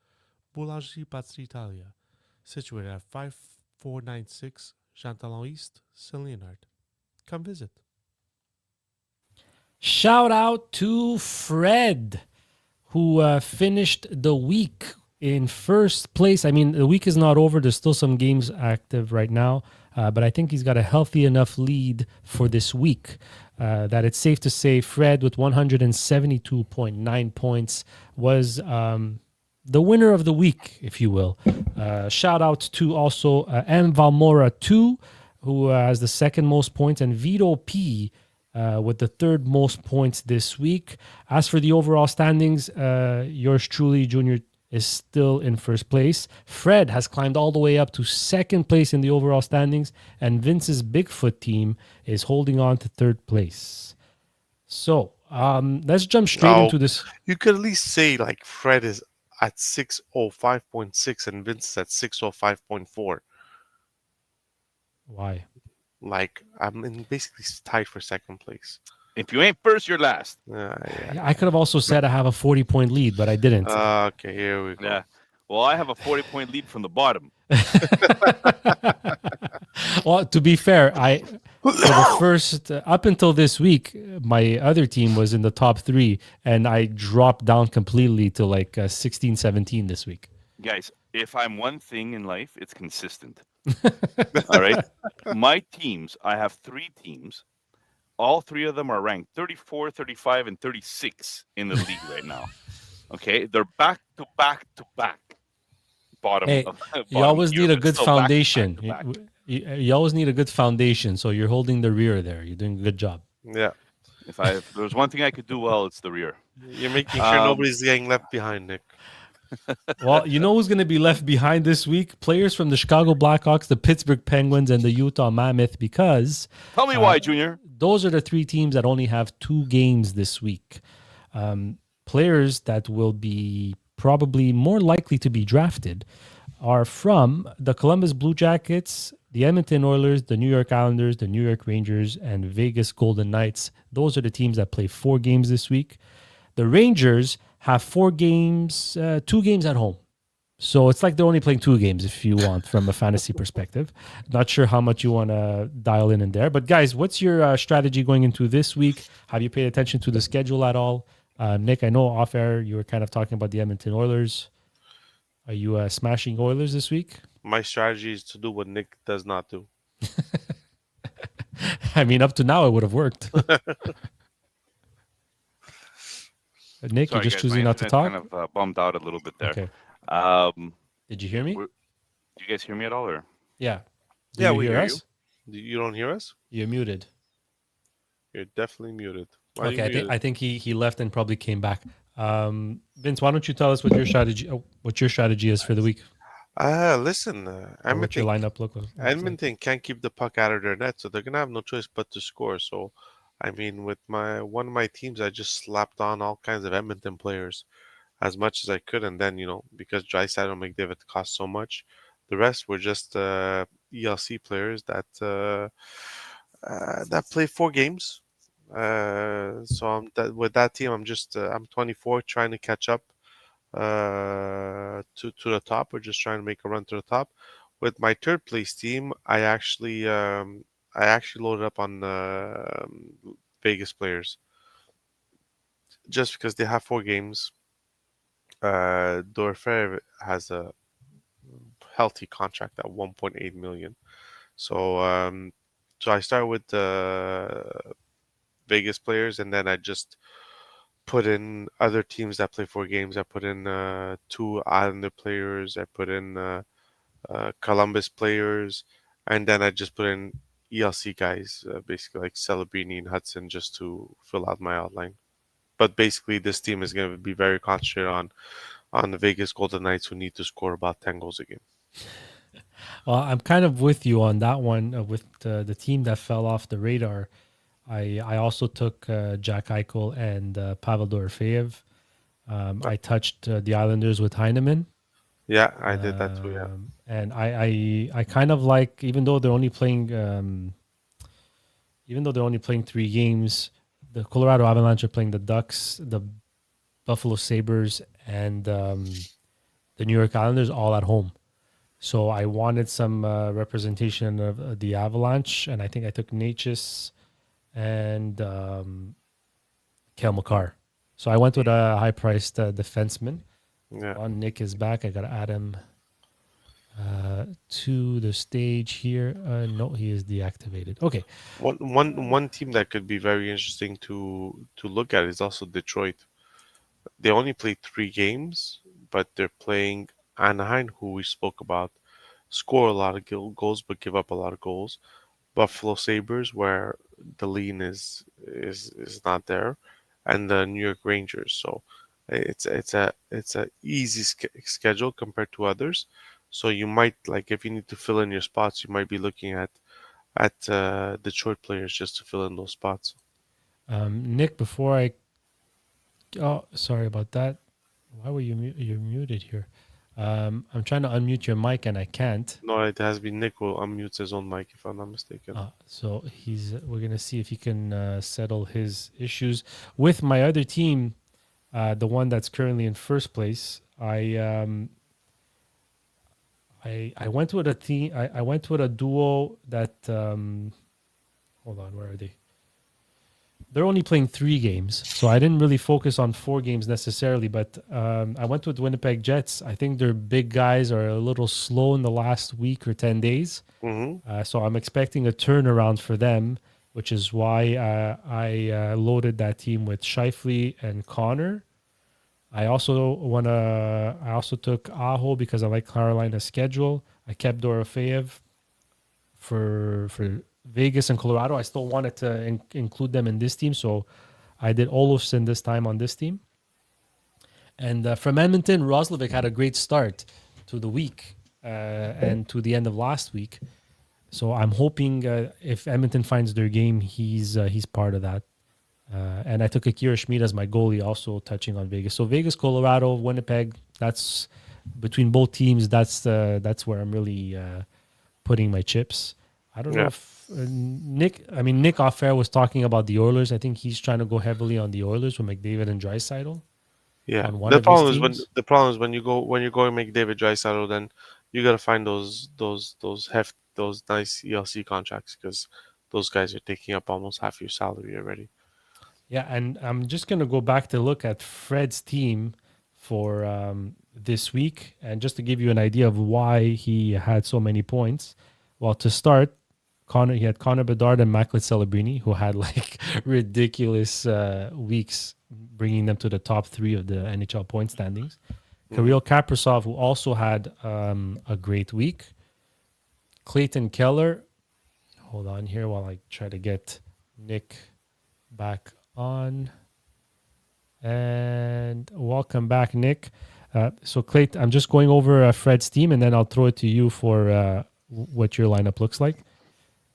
F: Boulangerie Pâtisserie Italia, situated at 5496 Jean Talon East, Saint Leonard. Come visit.
B: Shout out to Fred, who finished the week in first place. I mean, the week is not over. There's still some games active right now, but I think he's got a healthy enough lead for this week that it's safe to say Fred, with 172.9 points, was the winner of the week, if you will. Shout out to also M. Valmora 2, who has the second most points, and Vito P, with the third most points this week. As for the overall standings, yours truly, Junior, is still in first place. Fred has climbed all the way up to second place in the overall standings, and Vince's Bigfoot team is holding on to third place. So let's jump straight into this.
C: You could at least say like Fred is at 605.6 and Vince is at 605.4.
B: Why?
C: Like I'm basically tied for second place.
D: If you ain't first, you're last.
C: Yeah.
B: I could have also said I have a 40-point lead, but I didn't.
C: Okay, here we go.
D: Yeah. Well, I have a 40-point lead from the bottom.
B: Well, to be fair, for the first up until this week, my other team was in the top 3, and I dropped down completely to like 16, 17 this week.
D: Guys, if I'm one thing in life, it's consistent. All right. My teams, I have 3 teams. All 3 of them are ranked 34, 35, and 36 in the league right now. Okay. They're back to back to back. Bottom.
B: Hey, you always need a good foundation. You always need a good foundation. So you're holding the rear there. You're doing a good job.
C: Yeah.
D: If there's one thing I could do well, it's the rear.
C: You're making sure nobody's getting left behind, Nick.
B: Well, you know who's going to be left behind this week? Players from the Chicago Blackhawks, the Pittsburgh Penguins, and the Utah Mammoth, because
D: Tell me why, Junior.
B: those are the 3 teams that only have 2 games this week. Players that will be probably more likely to be drafted are from the Columbus Blue Jackets, the Edmonton Oilers, the New York Islanders, the New York Rangers, and Vegas Golden Knights. Those are the teams that play 4 games this week. The Rangers have 4 games, 2 games at home. So it's like they're only playing 2 games if you want from a fantasy perspective. Not sure how much you want to dial in there. But guys, what's your strategy going into this week? Have you paid attention to the schedule at all? Nick, I know off air you were kind of talking about the Edmonton Oilers. Are you smashing Oilers this week?
C: My strategy is to do what Nick does not do.
B: I mean, up to now it would have worked. Nick,
D: Sorry,
B: you're just
D: guys,
B: choosing
D: my
B: not to
D: internet
B: talk?
D: kind of bummed out a little bit there.
B: Okay. Did you hear me?
D: Do you guys hear me at all? Or?
B: Yeah.
C: Yeah,
B: Do
C: we
B: you hear
C: hear
B: us?
C: You don't hear us?
B: You're muted.
C: You're definitely muted. Why are you
B: Okay, I
C: muted?
B: think he left and probably came back. Vince, why don't you tell us what your strategy is for the week,
C: Listen,
B: or what your lineup looks like?
C: Edmonton can't keep the puck out of their net, so they're gonna have no choice but to score. So, I mean, with my one of my teams, I just slapped on all kinds of Edmonton players as much as I could, and then because Drysdale and McDavid cost so much, the rest were just ELC players that play 4 games. With that team, I'm 24, trying to catch up to the top. We're just trying to make a run to the top. With my third place team, I actually loaded up on Vegas players just because they have 4 games. Dorfer has a healthy contract at 1.8 million. So I start with the Vegas players, and then I just put in other teams that play 4 games. I put in 2 Islander players. I put in Columbus players, and then I just put in ELC guys, basically like Celebrini and Hudson, just to fill out my outline. But basically, this team is going to be very concentrated on the Vegas Golden Knights, who need to score about 10 goals a game.
B: Well, I'm kind of with you on that one. With the team that fell off the radar, I also took Jack Eichel and Pavel Dorofeyev. I touched the Islanders with Heineman.
C: Yeah, I did that too. Yeah.
B: And I kind of like, even though they're only playing 3 games, the Colorado Avalanche are playing the Ducks, the Buffalo Sabres, and the New York Islanders all at home. So I wanted some representation of the Avalanche, and I think I took Natchez and Kale McCarr. So I went with a high-priced defenseman.
C: Yeah.
B: On Nick is back. I got to add him to the stage here. No, he is deactivated. Okay.
C: One team that could be very interesting to look at is also Detroit. They only played 3 games, but they're playing Anaheim, who we spoke about, score a lot of goals but give up a lot of goals. Buffalo Sabres, where the lean is not there, and the New York Rangers. So it's a easy schedule compared to others. So you might, like, if you need to fill in your spots, you might be looking at Detroit players just to fill in those spots.
B: Nick, before I. Oh, sorry about that. Why were you're muted here? I'm trying to unmute your mic and I can't.
C: No, it has been Nick who unmutes his own mic, if I'm not mistaken.
B: So we're gonna see if he can settle his issues with my other team, the one that's currently in first place. I went with a team. I went with a duo that. Hold on, where are they? They're only playing 3 games, so I didn't really focus on 4 games necessarily. But I went with Winnipeg Jets. I think their big guys are a little slow in the last week or 10 days. So I'm expecting a turnaround for them, which is why I loaded that team with Shifley and Connor. I also took Aho because I like Carolina's schedule. I kept Dorofeyev for Vegas and Colorado. I still wanted to include them in this team, so I did Olofsson this time on this team. And from Edmonton, Roslovic had a great start to the week and to the end of last week. So I'm hoping if Edmonton finds their game, he's part of that. And I took Akira Schmid as my goalie, also touching on Vegas. So Vegas, Colorado, Winnipeg. That's between both teams. That's where I'm really putting my chips. I don't know
C: Yeah,
B: if Nick Offair was talking about the Oilers. I think he's trying to go heavily on the Oilers with McDavid and Draisaitl
C: yeah.
B: on one
C: The
B: of his
C: problem is when
B: teams.
C: the problem is when you're going McDavid Draisaitl, then you gotta find those nice ELC contracts, because those guys are taking up almost half your salary already.
B: Yeah, and I'm just going to go back to look at Fred's team for this week. And just to give you an idea of why he had so many points. Well, to start, he had Connor Bedard and Macklin Celebrini, who had like ridiculous weeks, bringing them to the top 3 of the NHL point standings.
C: Hmm.
B: Kirill Kaprizov, who also had a great week. Clayton Keller. Hold on here while I try to get Nick back On and welcome back, Nick. So, Clayton, I'm just going over Fred's team, and then I'll throw it to you for what your lineup looks like.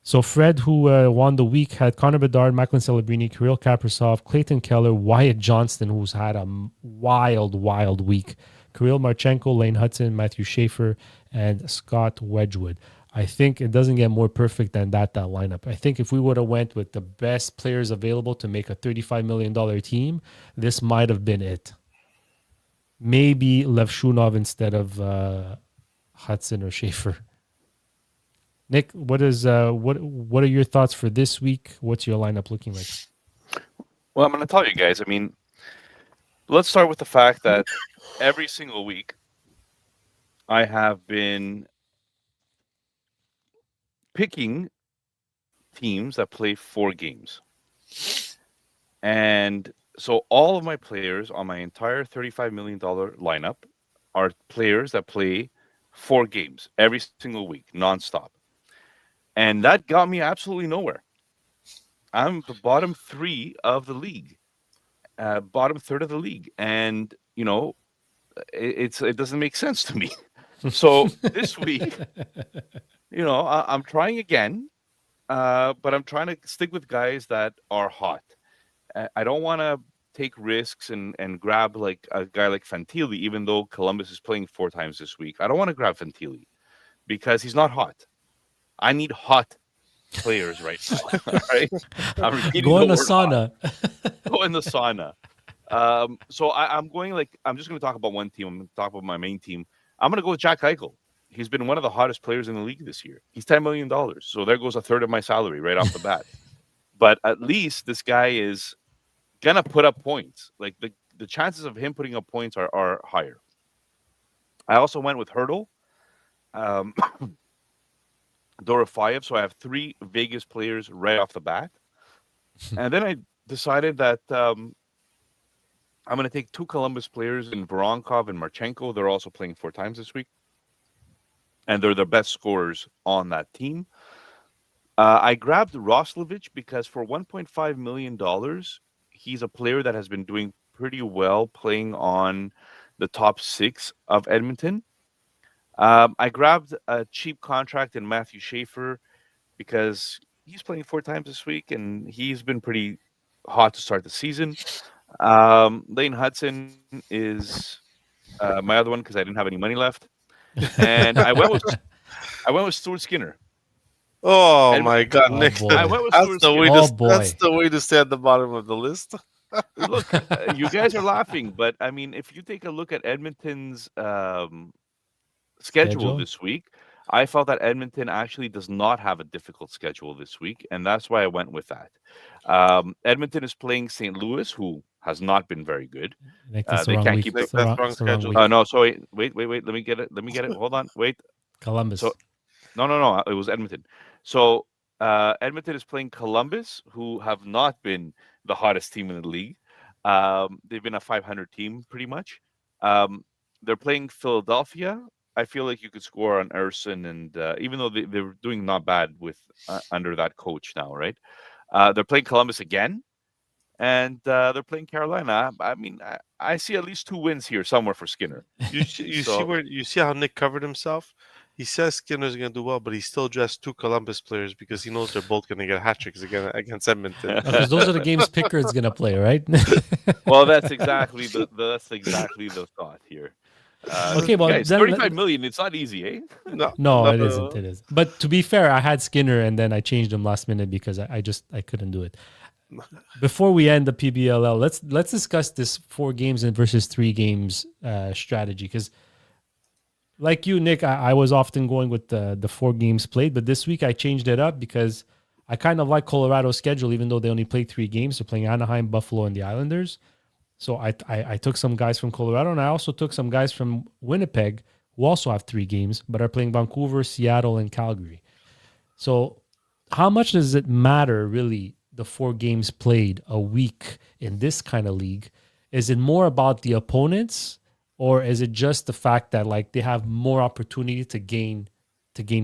B: So, Fred, who won the week, had Connor Bedard, Macklin Celebrini, Kirill Kaprizov, Clayton Keller, Wyatt Johnston, who's had a wild week, Kirill Marchenko, Lane Hudson, Matthew Schaefer, and Scott Wedgwood. I think it doesn't get more perfect than that lineup. I think if we would have went with the best players available to make a $35 million team, this might have been it. Maybe Levshunov instead of Hudson or Schaefer. Nick, what are your thoughts for this week? What's your lineup looking like?
D: Well, I'm going to tell you guys. I mean, let's start with the fact that every single week I have been picking teams that play 4 games. And so all of my players on my entire $35 million lineup are players that play 4 games every single week, nonstop. And that got me absolutely nowhere. I'm the bottom 3 of the league, bottom third of the league. And, it doesn't make sense to me. So this week, I'm trying again, but I'm trying to stick with guys that are hot. I don't want to take risks and grab like a guy like Fantilli, even though Columbus is playing 4 times this week. I don't want to grab Fantilli because he's not hot. I need hot players right now. Right? I'm repeating
B: Go
D: the
B: in a
D: word hot.
B: sauna.
D: Go in the sauna. So I'm going I'm just going to talk about one team. I'm going to talk about my main team. I'm going to go with Jack Eichel. He's been one of the hottest players in the league this year. He's $10 million. So there goes a third of my salary right off the bat. But at least this guy is gonna put up points. Like the chances of him putting up points are higher. I also went with Hurdle, um, Dorofayev. So I have 3 Vegas players right off the bat. And then I decided that I'm going to take 2 Columbus players in Voronkov and Marchenko. They're also playing 4 times this week. And they're the best scorers on that team. I grabbed Roslovich because for $1.5 million, he's a player that has been doing pretty well playing on the top 6 of Edmonton. I grabbed a cheap contract in Matthew Schaefer because he's playing 4 times this week and he's been pretty hot to start the season. Lane Hudson is my other one because I didn't have any money left, and I went with Stuart Skinner.
C: Oh
D: And
C: my God,
B: Oh
C: Nick!
B: boy.
D: I went with
C: That's
D: Stuart
C: the way
D: Skinner.
B: Oh
C: to
B: boy.
C: that's the way to stay at the bottom of the list.
D: Look, you guys are laughing, but I mean, if you take a look at Edmonton's schedule
B: Schedule?
D: this week, I felt that Edmonton actually does not have a difficult schedule this week, and that's why I went with that. Edmonton is playing St. Louis, who has not been very good.
B: Nick, that's the
D: They
B: wrong
D: can't
B: week.
D: keep
C: Nick,
D: the.
B: It's the
C: that's
B: wrong,
C: wrong
B: it's the wrong
C: schedule.
B: week.
D: No, sorry. Wait. Let me get it. Let me get it. Hold on. Wait.
B: Columbus.
D: So no. It was Edmonton. So Edmonton is playing Columbus, who have not been the hottest team in the league. They've been a 500 team pretty much. Um, they're playing Philadelphia. I feel like you could score on Erson, and even though they're doing not bad with under that coach now, right? They're playing Columbus again, and they're playing Carolina. I mean, I see at least 2 wins here somewhere for Skinner.
C: You see
D: So
C: where you see how Nick covered himself. He says Skinner's going to do well, but he still dressed 2 Columbus players because he knows they're both going to get hat tricks again against Edmonton.
B: Because those are the games Pickard's gonna play, right?
D: well, that's exactly the thought here.
B: Okay, well
D: Guys,
B: then
D: 35 million. It's not easy, eh?
C: No,
B: no,
C: no,
B: it isn't. It is. But to be fair, I had Skinner and then I changed him last minute because I couldn't do it. Before we end the PBLL, let's discuss this 4 games and versus 3 games strategy because, like you, Nick, I was often going with the 4 games played, but this week I changed it up because I kind of like Colorado's schedule, even though they only played 3 games. They're playing Anaheim, Buffalo, and the Islanders. So I took some guys from Colorado, and I also took some guys from Winnipeg who also have 3 games, but are playing Vancouver, Seattle, and Calgary. So how much does it matter, really, the 4 games played a week in this kind of league? Is it more about the opponents, or is it just the fact that like they have more opportunity to gain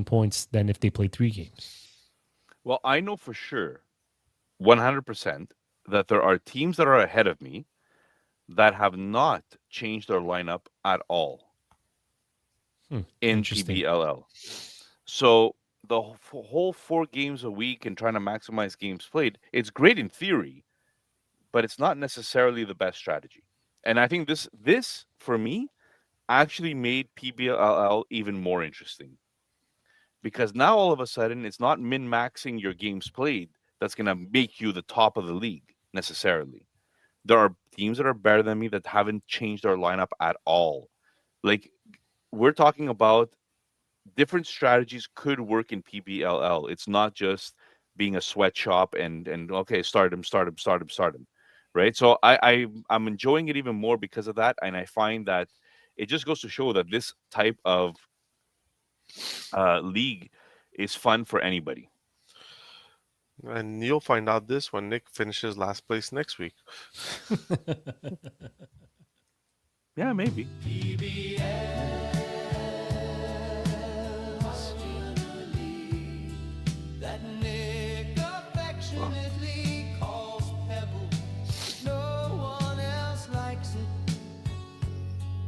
B: points than if they play 3 games?
D: Well, I know for sure, 100%, that there are teams that are ahead of me that have not changed their lineup at all in
B: Interesting.
D: PBLL. So the whole 4 games a week and trying to maximize games played, it's great in theory, but it's not necessarily the best strategy. And I think this for me actually made PBLL even more interesting because now all of a sudden it's not min maxing your games played that's going to make you the top of the league necessarily. There are teams that are better than me that haven't changed their lineup at all. Like we're talking about different strategies could work in PBLL. It's not just being a sweatshop and okay, start him, right? So I'm enjoying it even more because of that, and I find that it just goes to show that this type of league is fun for anybody.
C: And you'll find out this when Nick finishes last place next week.
D: Yeah, maybe.
E: That Nick affectionately calls Pebble. No one else likes it.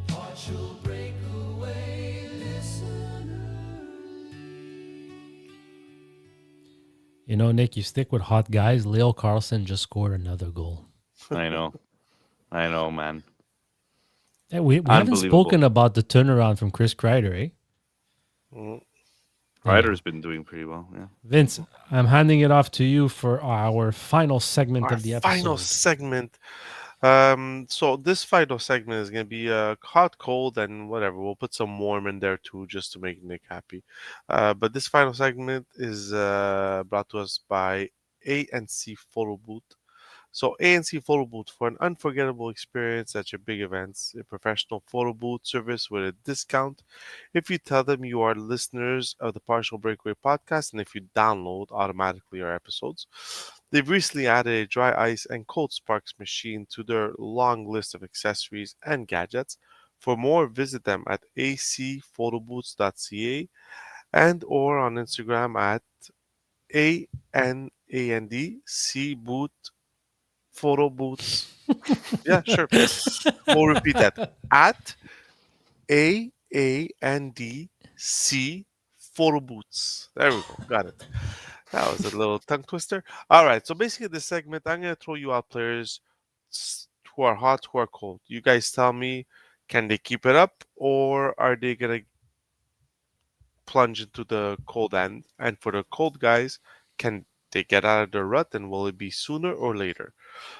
E: Partial breakaway listener.
B: You know, Nick, you stick with hot guys. Leo Carlson just scored another goal.
D: I know, man.
B: Hey, we haven't
D: Unbelievable.
B: spoken about the turnaround from Chris Kreider, eh?
C: Mm.
B: Anyhow,
D: Ryder's been doing pretty well. Yeah.
B: Vince, I'm handing it off to you for our final segment
C: Our
B: of the
C: final
B: episode.
C: segment. So this final segment is gonna be hot, cold, and whatever. We'll put some warm in there too, just to make Nick happy. But this final segment is brought to us by ANC Photo Booth. So ANC Photo Booth for an unforgettable experience at your big events, a professional photo booth service with a discount if you tell them you are listeners of the Partial Breakaway podcast and if you download automatically our episodes. They've recently added a dry ice and cold sparks machine to their long list of accessories and gadgets. For more, visit them at acphotobooths.ca and or on Instagram at ANANDC boot photo booths. Yeah, sure. We'll repeat that. At AANDC photo booths. There we go. Got it. That was a little tongue twister. All right. So basically, this segment, I'm going to throw you out players who are hot, who are cold. You guys tell me, can they keep it up or are they going to plunge into the cold end? And for the cold guys, can they get out of the rut and will it be sooner or later?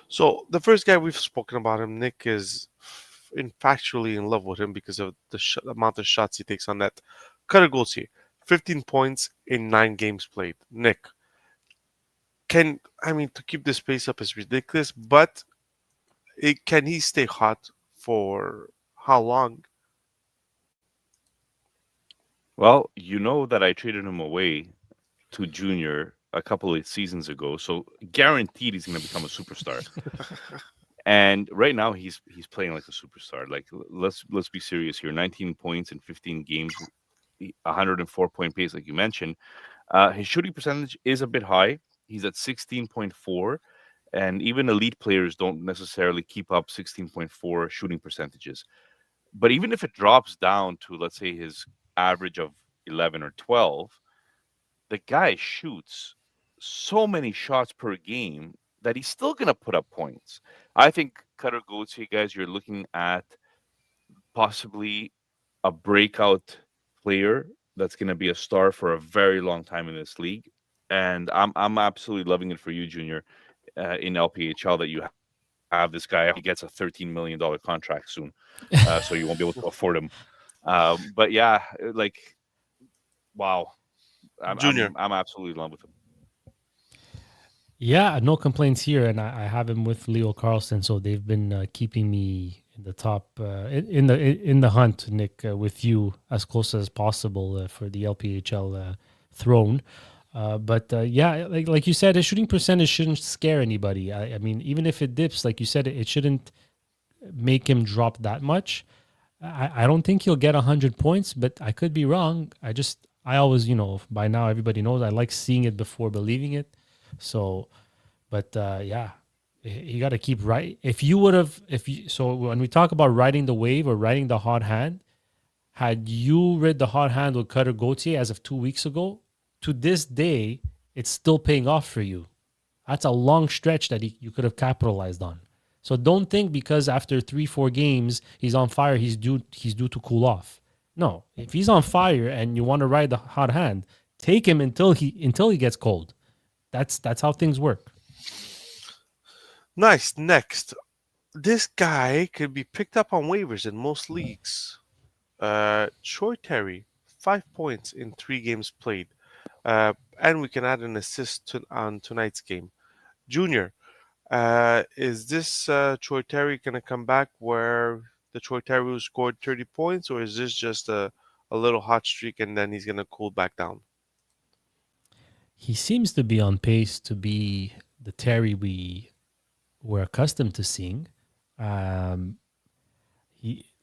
C: So the first guy we've spoken about him, Nick, is infatually in love with him because of the amount of shots he takes on net. Cutter Gauthier, 15 points in 9 games played. Nick, to keep this pace up is ridiculous, but can he stay hot for how long?
D: Well, you know that I traded him away to Junior a couple of seasons ago, so guaranteed he's going to become a superstar. And right now he's playing like a superstar. Like let's be serious here. 19 points in 15 games, 104-point pace, like you mentioned. His shooting percentage is a bit high. He's at 16.4, and even elite players don't necessarily keep up 16.4 shooting percentages. But even if it drops down to, let's say, his average of 11 or 12, the guy shoots so many shots per game that he's still going to put up points. I think Cutter Gauthier, guys, you're looking at possibly a breakout player that's going to be a star for a very long time in this league. And I'm absolutely loving it for you, Junior, in LPHL that you have this guy. He gets a $13 million contract soon, so you won't be able to afford him. But yeah, like wow, I'm
C: Junior.
D: I'm I'm absolutely in love with him.
B: Yeah, no complaints here, and I have him with Leo Carlson, so they've been keeping me in the top in the hunt, Nick, with you as close as possible for the LPHL throne. But yeah, like you said, his shooting percentage shouldn't scare anybody. I mean, even if it dips, like you said, it shouldn't make him drop that much. I don't think he'll get 100 points, but I could be wrong. I always, by now everybody knows I like seeing it before believing it. So, but yeah, You got to keep right. If you would have, if you, so when we talk about riding the wave or riding the hot hand, had you rid the hot hand with Cutter Gauthier as of 2 weeks ago, to this day, it's still paying off for you. That's a long stretch that you could have capitalized on. So don't think because after 3-4 games he's on fire, he's due to cool off. No, if he's on fire and you want to ride the hot hand, take him until he gets cold. That's how things work.
C: Nice. Next, this guy could be picked up on waivers in most leagues. Troy Terry, 5 points in 3 games played. And we can add an assist on tonight's game. Junior, is this Troy Terry going to come back where the Troy Terry who scored 30 points, or is this just a little hot streak and then he's going to cool back down?
B: He seems to be on pace to be the Terry we're accustomed to seeing. Um,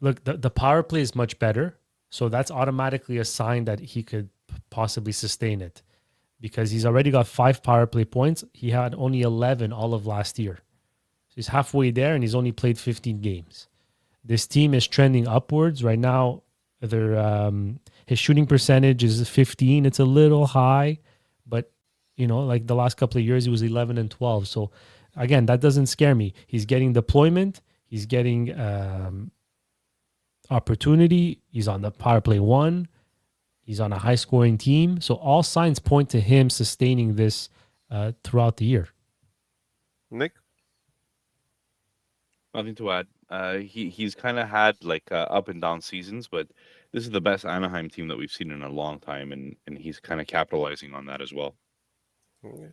B: the power play is much better, so that's automatically a sign that he could possibly sustain it because he's already got 5 power play points. He had only 11 all of last year. So he's halfway there, and he's only played 15 games. This team is trending upwards right now. His shooting percentage is 15. It's a little high, but like the last couple of years, he was 11 and 12. So again, that doesn't scare me. He's getting deployment. He's getting opportunity. He's on the power play one. He's on a high scoring team. So all signs point to him sustaining this throughout the year.
C: Nick?
D: Nothing to add. He's kind of had like up and down seasons, but this is the best Anaheim team that we've seen in a long time, and he's kind of capitalizing on that as well.
C: Okay.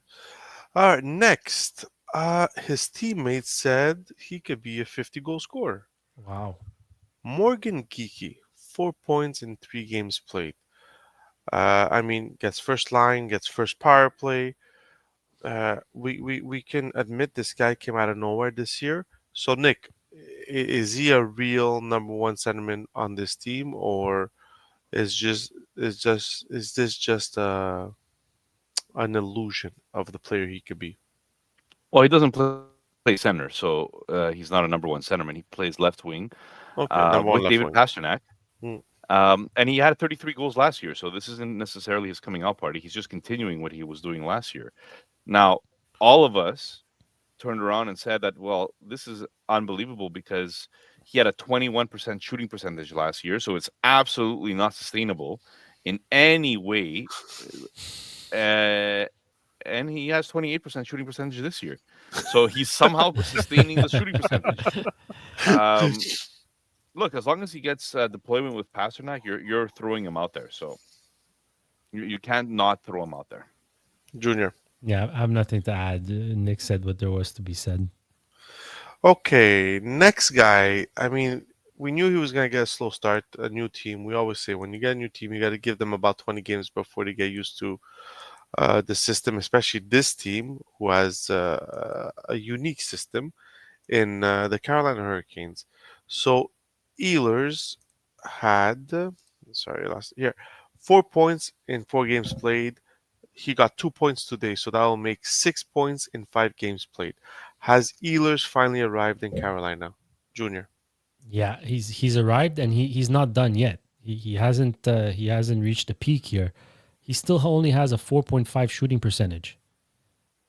C: All right, next. His teammates said he could be a 50-goal scorer.
B: Wow.
C: Morgan Geeky, 4 points in 3 games played. Gets first line, gets first power play. We can admit this guy came out of nowhere this year. So Nick, is he a real number one centerman on this team, or is this just an illusion of the player he could be?
D: Well, he doesn't play center, so he's not a number one centerman. He plays left wing
C: Okay, number
D: with
C: one left
D: David
C: wing.
D: Pasternak.
C: Hmm.
D: And he had 33 goals last year, so this isn't necessarily his coming out party. He's just continuing what he was doing last year. Now, all of us turned around and said that, well, this is unbelievable because he had a 21% shooting percentage last year, so it's absolutely not sustainable in any way. Uh, and he has 28% shooting percentage this year. So he's somehow sustaining the shooting percentage. Um, Look, as long as he gets deployment with Pasternak, you're throwing him out there. So you can't not throw him out there.
C: Junior.
B: Yeah, I have nothing to add. Nick said what there was to be said.
C: Okay, next guy. We knew he was going to get a slow start, a new team. We always say when you get a new team, you got to give them about 20 games before they get used to the system, especially this team who has a unique system in the Carolina Hurricanes. So Ehlers had, sorry, last here, 4 points in 4 games played. He got 2 points today, so that will make 6 points in 5 games played. Has Ehlers finally arrived in Carolina, Junior?
B: Yeah, he's arrived and he's not done yet. He hasn't reached the peak here. He still only has a 4.5 shooting percentage,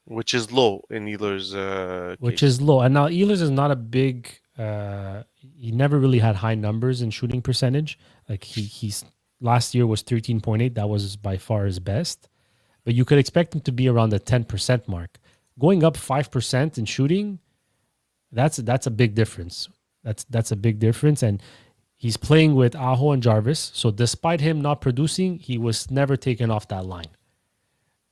C: Which is low in Ehlers'
B: which
C: case.
B: is low. And now Ehlers is not a big. He never really had high numbers in shooting percentage. Like he's last year was 13.8. That was by far his best. But you could expect him to be around the 10% mark. Going up 5% in shooting, that's a big difference. That's a big difference. And he's playing with Aho and Jarvis. So despite him not producing, he was never taken off that line.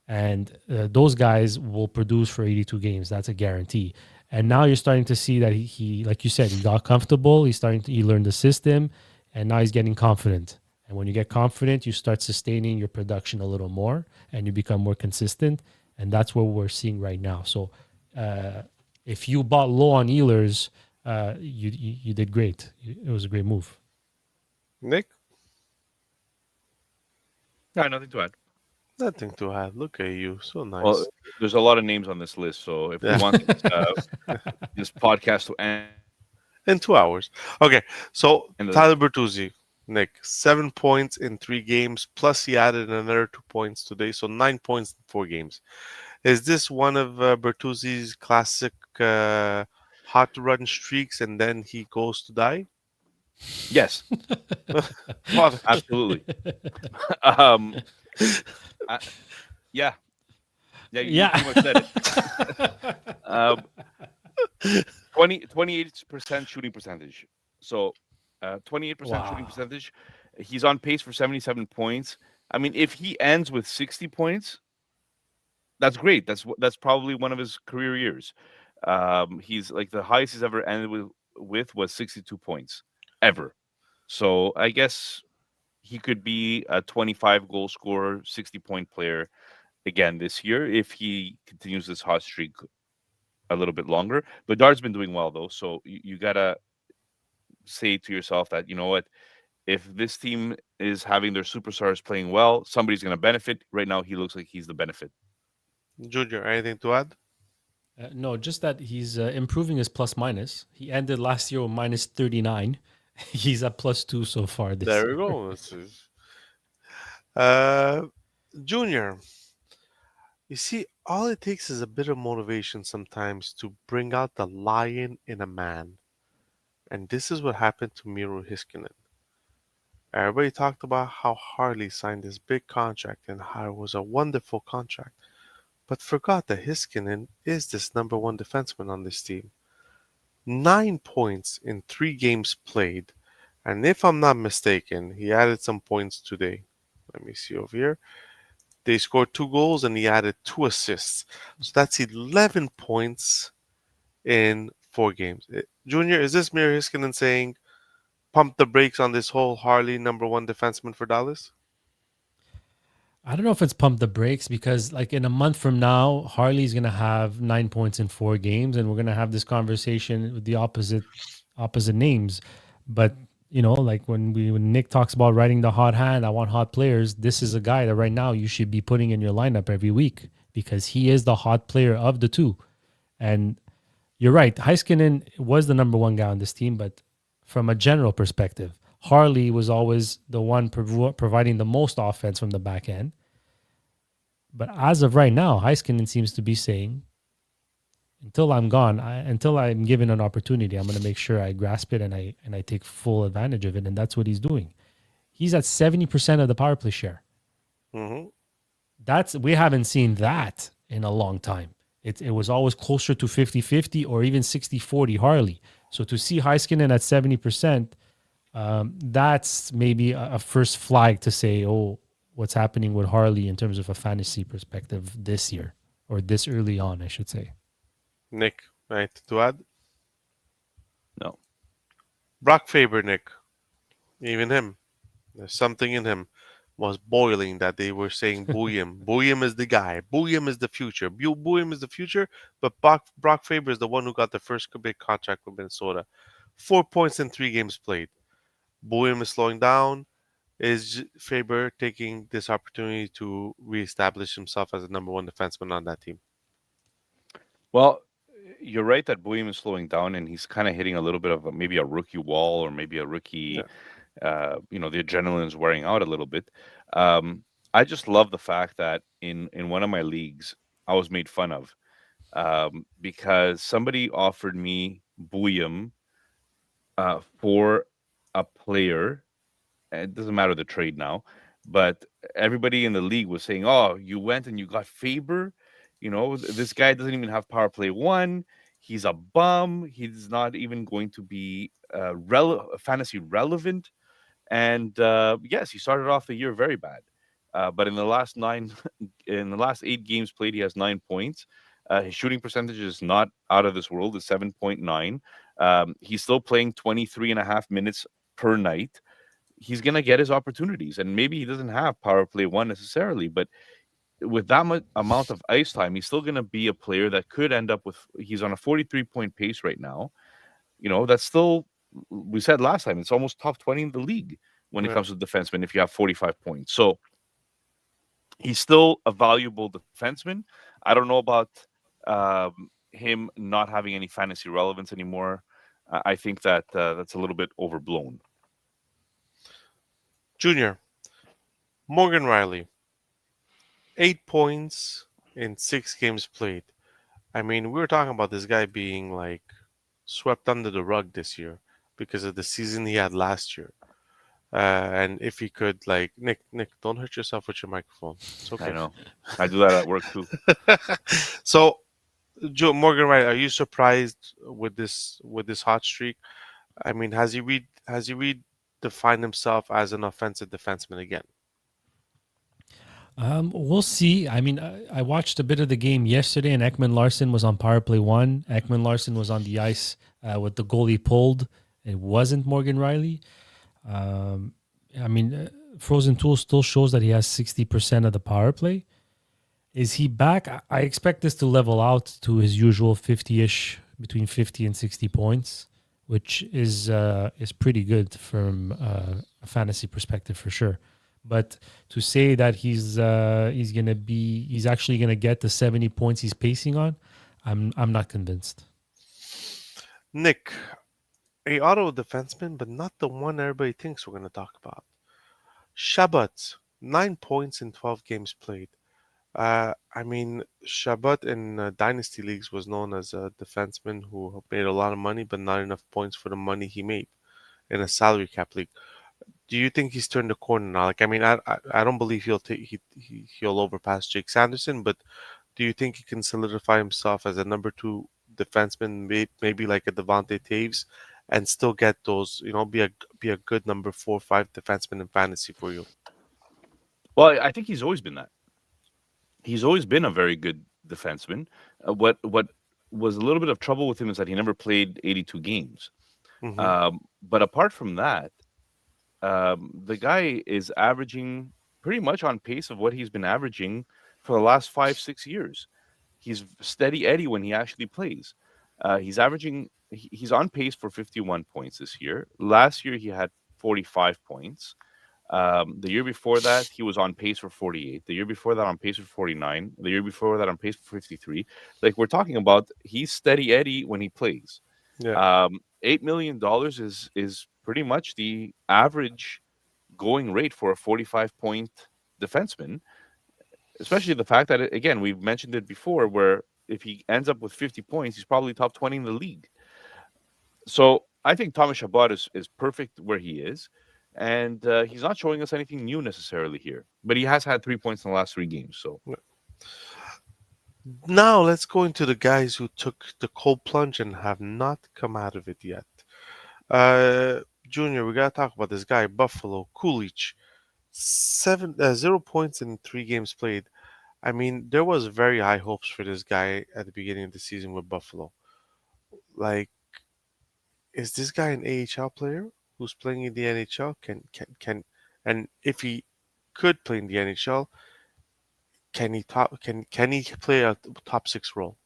B: And those guys will produce for 82 games. That's a guarantee. And now you're starting to see that he like you said, he got comfortable. He learned the system, and now he's getting confident. And when you get confident, you start sustaining your production a little more, and you become more consistent. And that's what we're seeing right now. So if you bought low on Ehlers, you did great. It was a great move.
C: Nick?
D: Yeah, nothing to add.
C: Nothing to add. Look at you, so
D: Well,
C: nice.
D: there's a lot of names on this list, so if we
C: Yeah,
D: want this podcast to end in 2 hours,
C: in 2 hours. Okay, so
D: end of
C: Tyler Bertuzzi, Nick, 7 points in 3 games, plus he added another 2 points today, so 9 points in 4 games. Is this one of Bertuzzi's classic hot run streaks, and then he goes to die?
D: yes,
C: What?
D: absolutely. um, I, yeah, yeah, you
B: Yeah.
D: pretty much said it. Um, 28% shooting percentage. So, 28% shooting
B: Wow.
D: percentage. He's on pace for 77 points. I mean, if he ends with 60 points, that's great. That's probably one of his career years. He's like the highest he's ever ended with was 62 points ever. So I guess he could be a 25 goal scorer, 60-point player again this year if he continues this hot streak a little bit longer. Bedard's been doing well though, so you gotta say to yourself that you know what, if this team is having their superstars playing well, somebody's gonna benefit. Right now, he looks like he's the benefit.
C: Junior, anything to add?
B: No, just that he's improving his plus minus. He ended last year with minus 39. He's at plus 2 so far this
C: There we
B: year.
C: go. Uh, Junior, you see, all it takes is a bit of motivation sometimes to bring out the lion in a man. And this is what happened to Miro Hiskinen. Everybody talked about how Harley signed this big contract and how it was a wonderful contract, but forgot that Hiskinen is this number one defenseman on this team. 9 points in 3 games played, and if I'm not mistaken, he added some points today. Let me see over here. They scored 2 goals and he added 2 assists. So that's 11 points in 4 games. Junior, is this Miro Hiskinen saying pump the brakes on this whole Harley number one defenseman for Dallas?
B: I don't know if it's pump the brakes because, like, in a month from now, Harley's gonna have 9 points in 4 games, and we're gonna have this conversation with the opposite names. But like when Nick talks about writing the hot hand, I want hot players. This is a guy that right now you should be putting in your lineup every week because he is the hot player of the two. And you're right, Heiskanen was the number one guy on this team, but from a general perspective, Harley was always the one providing the most offense from the back end. But as of right now, Heiskanen seems to be saying, until I'm gone, until I'm given an opportunity, I'm going to make sure I grasp it and I take full advantage of it. And that's what he's doing. He's at 70% of the power play share.
C: Mm-hmm.
B: We haven't seen that in a long time. It was always closer to 50-50 or even 60-40 Harley. So to see Heiskanen at 70%, that's maybe a first flag to say, oh, what's happening with Harley in terms of a fantasy perspective this year or this early on, I should say.
C: Nick, right to add?
D: No,
C: Brock Faber, Nick, even him, there's something in him was boiling that they were saying Booyam. Booyam is the guy. Booyam is the future. Booyam is the future, but Brock Faber is the one who got the first big contract with Minnesota. 4 points in 3 games played. Booyam is slowing down. Is Faber taking this opportunity to reestablish himself as a number one defenseman on that team?
D: well, you're right that Boehm is slowing down, and he's kind of hitting a little bit of maybe a rookie wall, or maybe a rookie.
C: Yeah.
D: The adrenaline is wearing out a little bit. Um, I just love the fact that in one of my leagues, I was made fun of because somebody offered me Boehm for a player. It doesn't matter the trade now, but everybody in the league was saying, "Oh, you went and you got Faber. This guy doesn't even have power play one. He's a bum. He's not even going to be fantasy relevant." And yes, he started off the year very bad, but in the last in the last 8 games played, he has 9 points. His shooting percentage is not out of this world. It's 7.9. He's still playing 23 and a half minutes per night. He's gonna get his opportunities, and maybe he doesn't have power play one necessarily, but with that much amount of ice time, he's still gonna be a player that could end up with. He's on a 43-point pace right now. That's still, we said last time, it's almost top 20 in the league when it
C: Yeah.
D: comes to defensemen if you have 45 points. So He's still a valuable defenseman. I don't know about him not having any fantasy relevance anymore. I think that that's a little bit overblown.
C: Junior, Morgan Riley, 8 points in 6 games played. I mean, we were talking about this guy being like swept under the rug this year because of the season he had last year. And if he could, like, Nick, don't hurt yourself with your microphone. It's
D: I
C: okay.
D: know. I do that at work too.
C: So, Morgan Riley, are you surprised with this hot streak? I mean, has he redefined himself as an offensive defenseman again?
B: We'll see. I mean, I watched a bit of the game yesterday, and Ekman Larson was on power play one. Ekman Larson was on the ice with the goalie pulled. It wasn't Morgan Riley. Um, I mean, Frozen Tool still shows that he has 60% of the power play. Is he back? I expect this to level out to his usual 50-ish, between 50 and 60 points, which is pretty good from a fantasy perspective for sure. But to say that he's actually gonna get the 70 points he's pacing on, I'm not convinced.
C: Nick, a auto defenseman, but not the one everybody thinks we're going to talk about. Shabbat, 9 points in 12 games played. I mean, Shabbat in dynasty leagues was known as a defenseman who made a lot of money, but not enough points for the money he made in a salary cap league. Do you think he's turned the corner now? Like, I mean, I don't believe he'll overpass Jake Sanderson, but do you think he can solidify himself as a number two defenseman, maybe like a Devontae Taves, and still get those, be a good number 4 or 5 defenseman in fantasy for you?
D: Well, I think he's always been that. He's always been a very good defenseman. What was a little bit of trouble with him is that he never played 82 games.
C: Hmm.
D: But apart from that, the guy is averaging pretty much on pace of what he's been averaging for the last 5 6 years. He's steady Eddie when he actually plays. He's on pace for 51 points this year. Last year he had 45 points. The year before that, he was on pace for 48. The year before that, on pace for 49. The year before that, on pace for 53. Like we're talking about, he's steady Eddie when he plays.
C: Yeah.
D: $8 million is pretty much the average going rate for a 45-point defenseman. Especially the fact that again, we've mentioned it before, where if he ends up with 50 points, he's probably top 20 in the league. So I think Thomas Chabot is perfect where he is. And he's not showing us anything new necessarily here, but he has had 3 points in the last 3 games. So
C: Now let's go into the guys who took the cold plunge and have not come out of it yet. Junior, we gotta talk about this guy, Buffalo Coolidge. 0 points in 3 games played. I mean, there was very high hopes for this guy at the beginning of the season with Buffalo. Like, is this guy an AHL player who's playing in the NHL? And if he could play in the NHL, can he play a top 6 role?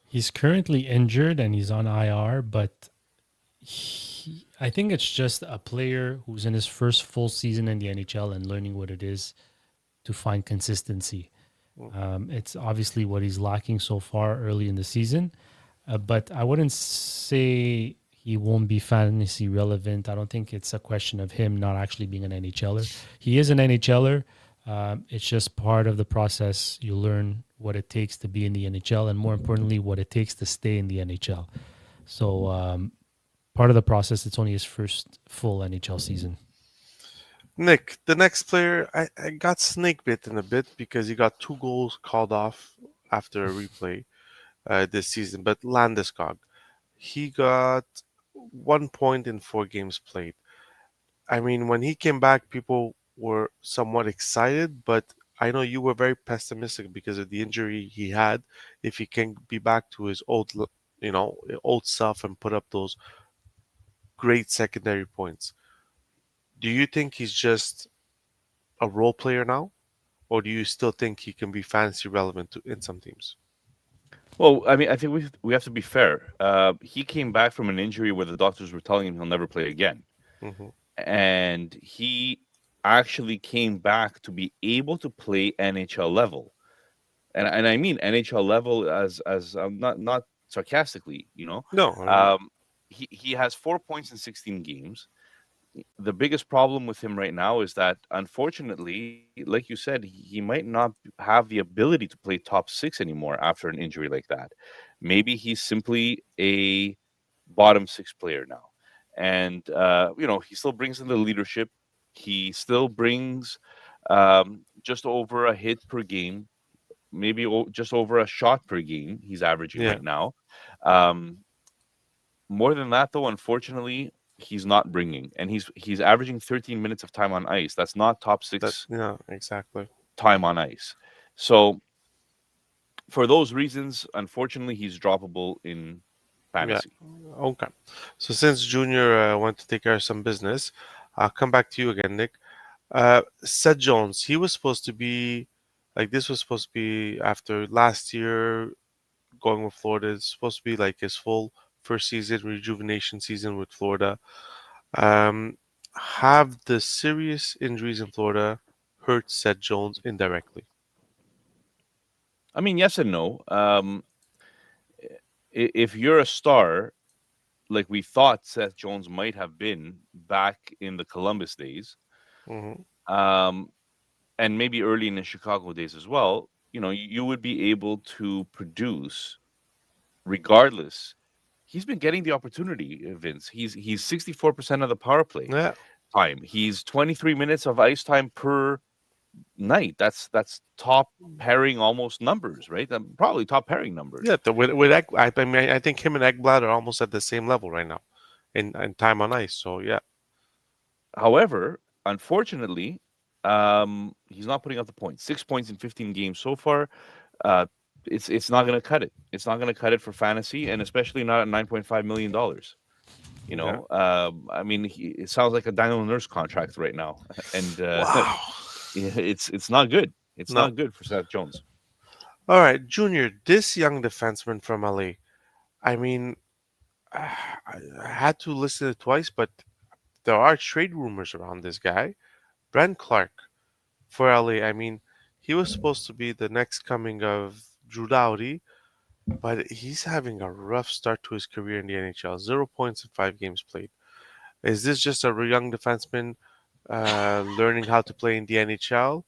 B: He's currently injured and he's on IR, but I think it's just a player who's in his first full season in the NHL and learning what it is to find consistency. It's obviously what he's lacking so far early in the season, but I wouldn't say he won't be fantasy relevant. I don't think it's a question of him not actually being an NHLer. He is an NHLer. It's just part of the process. You learn what it takes to be in the NHL, and more importantly, what it takes to stay in the NHL. So part of the process. It's only his first full NHL season.
C: Nick, the next player, I got snake bitten a bit because he got 2 goals called off after a replay this season. But Landeskog, he got 1 point in 4 games played. I mean, when he came back, people were somewhat excited, but I know you were very pessimistic because of the injury he had. If he can be back to his old self and put up those great secondary points, do you think he's just a role player now, or do you still think he can be fantasy relevant in some teams?
D: well, I mean, I think we have to be fair. He came back from an injury where the doctors were telling him he'll never play again,
C: Hmm.
D: and he actually came back to be able to play NHL level. And I mean NHL level as not sarcastically, you know.
C: No,
D: Um, he has 4 points in 16 games. The biggest problem with him right now is that unfortunately, like you said, he might not have the ability to play top six anymore after an injury like that. Maybe he's simply a bottom six player now, and he still brings in the leadership. He still brings just over a hit per game, maybe just over a shot per game. He's averaging
C: yeah,
D: right now. Um, More than that, though, unfortunately, he's not bringing, and he's averaging 13 minutes of time on ice. That's not top
C: that
D: six
C: yeah, exactly.
D: time on ice. So for those reasons, unfortunately, he's droppable in
C: Yeah.
D: fantasy.
C: Okay. So since Junior went to take care of some business, I'll come back to you again, Nick. Seth Jones, he was supposed to be like this was supposed to be after last year going with Florida. It's supposed to be like his full first season, rejuvenation season with Florida. Um, have the serious injuries in Florida hurt Seth Jones indirectly?
D: I mean, yes and no. If you're a star, like we thought Seth Jones might have been back in the Columbus days,
C: Hmm.
D: um, and maybe early in the Chicago days as well, you would be able to produce regardless. He's been getting the opportunity, Vince. He's 64% of the power play
C: Yeah,
D: time. He's 23 minutes of ice time per night. That's top pairing almost numbers, right? Probably top pairing numbers.
C: yeah. I mean, I think him and Ekblad are almost at the same level right now in time on ice. So yeah,
D: However, unfortunately, he's not putting up the points. 6 points in 15 games so far. Uh, it's not going to cut it. It's not going to cut it for fantasy, and especially not at $9.5 million.
C: yeah.
D: I mean, it sounds like a Daniel Nurse contract right now, and
C: Wow.
D: yeah, it's not good. It's
C: No.
D: not good for Seth Jones.
C: All right, Junior, this young defenseman from LA. I mean, I had to listen to it twice, but there are trade rumors around this guy. Brent Clark for LA. I mean, he was supposed to be the next coming of Drew Doughty, but he's having a rough start to his career in the NHL. 0 points in 5 games played. Is this just a young defenseman learning how to play in the NHL,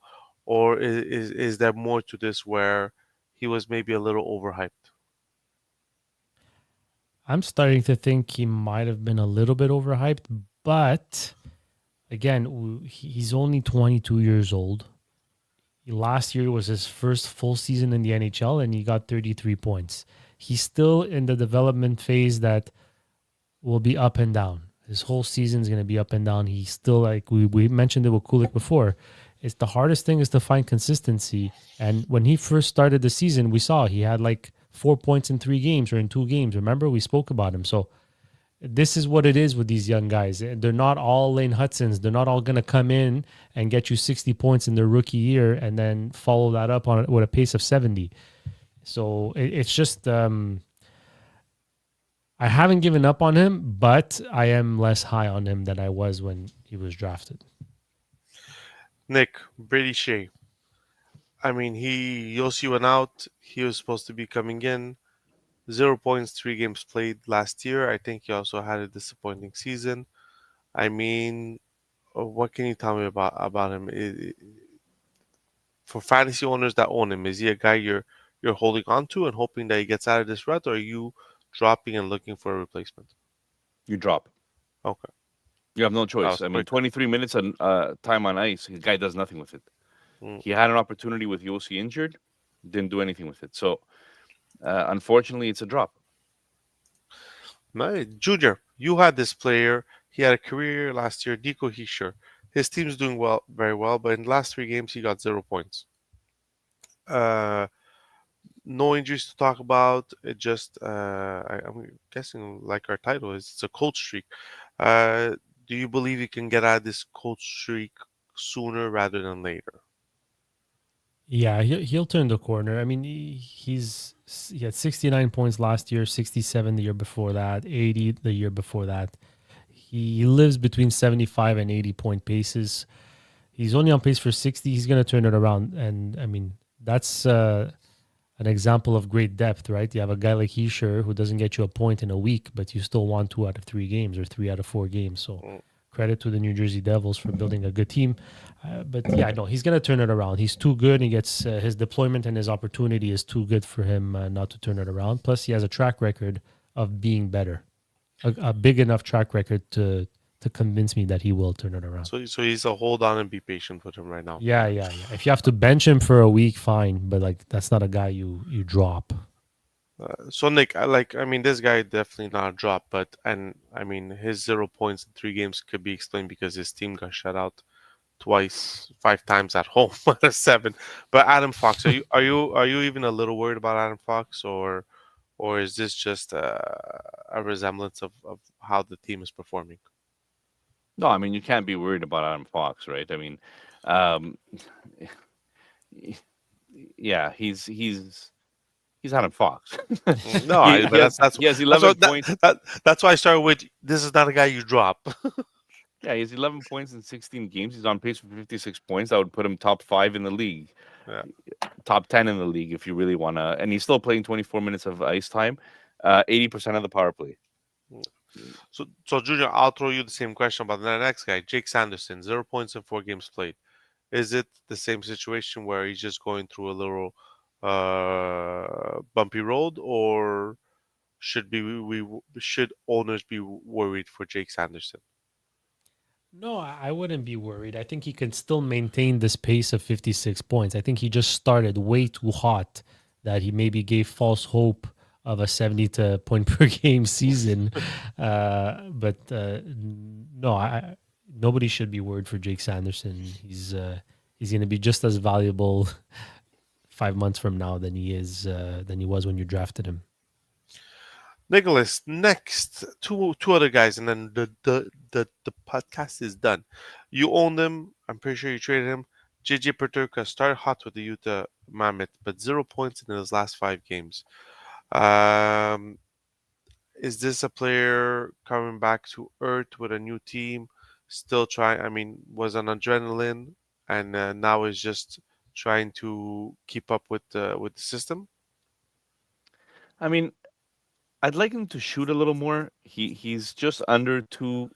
C: or is there more to this where he was maybe a little overhyped?
B: I'm starting to think he might have been a little bit overhyped, but again, he's only 22 years old. Last year was his first full season in the NHL and he got 33 points. He's still in the development phase that will be up and down. His whole season is going to be up and down. He's still like we mentioned it with Kulik before. It's the hardest thing is to find consistency. And when he first started the season, we saw he had like 4 points in 3 games or in 2 games. Remember, we spoke about him. So this is what it is with these young guys. They're not all Lane Hudsons. They're not all going to come in and get you 60 points in their rookie year and then follow that up on with a pace of 70. So it's just I haven't given up on him, but I am less high on him than I was when he was drafted.
C: Nick, Brady Shea. I mean, Yossi went out. He was supposed to be coming in. 0 points, 3 games played last year. I think he also had a disappointing season. I mean, what can you tell me about him? For fantasy owners that own him, is he a guy you're holding on to and hoping that he gets out of this rut, or are you dropping and looking for a replacement?
D: You drop.
C: Okay,
D: You have no
C: that
D: choice.
C: was
D: I mean,
C: quick.
D: 23 minutes on time on ice. The guy does nothing with it.
C: Mm.
D: He had an opportunity with Yossi injured, didn't do anything with it. So unfortunately, it's a drop.
C: Junior, you had this player. He had a career last year, Nico Hischier. His team's doing well, very well, but in the last 3 games, he got 0 points. Uh, no injuries to talk about. It just, I'm guessing, like our title is, it's a cold streak. Uh, do you believe you can get out of this cold streak sooner rather than later?
B: Yeah, he'll turn the corner. I mean, he had 69 points last year, 67 the year before that, 80 the year before that. He lives between 75 and 80 point paces. He's only on pace for 60. He's going to turn it around. And I mean, that's an example of great depth, right? You have a guy like Heischer who doesn't get you a point in a week, but you still won 2 out of 3 games or 3 out of 4 games. So
C: Mm.
B: credit to the New Jersey Devils for building a good team. But yeah, no, he's going to turn it around. He's too good. He gets his deployment and his opportunity is too good for him not to turn it around. Plus, he has a track record of being better, a big enough track record to convince me that he will turn it around.
C: So he's a hold on and be patient with him right now.
B: Yeah, yeah, yeah. If you have to bench him for a week, fine. But like, that's not a guy you drop.
C: So Nick, I mean, this guy definitely not a drop, but and I mean, his 0 points in 3 games could be explained because his team got shut out twice, 5 times at home out of 7. But Adam Fox, are you even a little worried about Adam Fox, or is this just a resemblance of how the team is performing?
D: No, I mean you can't be worried about Adam Fox, right? I mean, um, yeah, he's Adam Fox.
C: No,
D: he,
C: but
D: he has
C: that's
D: he has
C: that's
D: 11
C: what
D: points.
C: that's why I started with. This is not a guy you drop.
D: Yeah, he has 11 points in 16 games. He's on pace for 56 points. That would put him top 5 in the league,
C: Yeah.
D: top 10 in the league if you really want to. And he's still playing 24 minutes of ice time, 80% of the power play.
C: So Junior, I'll throw you the same question about the next guy, Jake Sanderson, 0 points in 4 games played. Is it the same situation where he's just going through a little bumpy road, or should owners be worried for Jake Sanderson?
B: No, I wouldn't be worried. I think he can still maintain this pace of 56 points. I think he just started way too hot that he maybe gave false hope of a 70 to point per game season. But no, nobody should be worried for Jake Sanderson. He's going to be just as valuable 5 months from now than he was when you drafted him.
C: Nicholas, next two other guys, and then the podcast is done. You own them. I'm pretty sure you traded him. JJ Peterka started hot with the Utah Mammoth, but 0 points in his last 5 games. Um, is this a player coming back to earth with a new team? Still trying. I mean, was on adrenaline, and now is just trying to keep up with the system.
D: I mean, I'd like him to shoot a little more. He's just under 2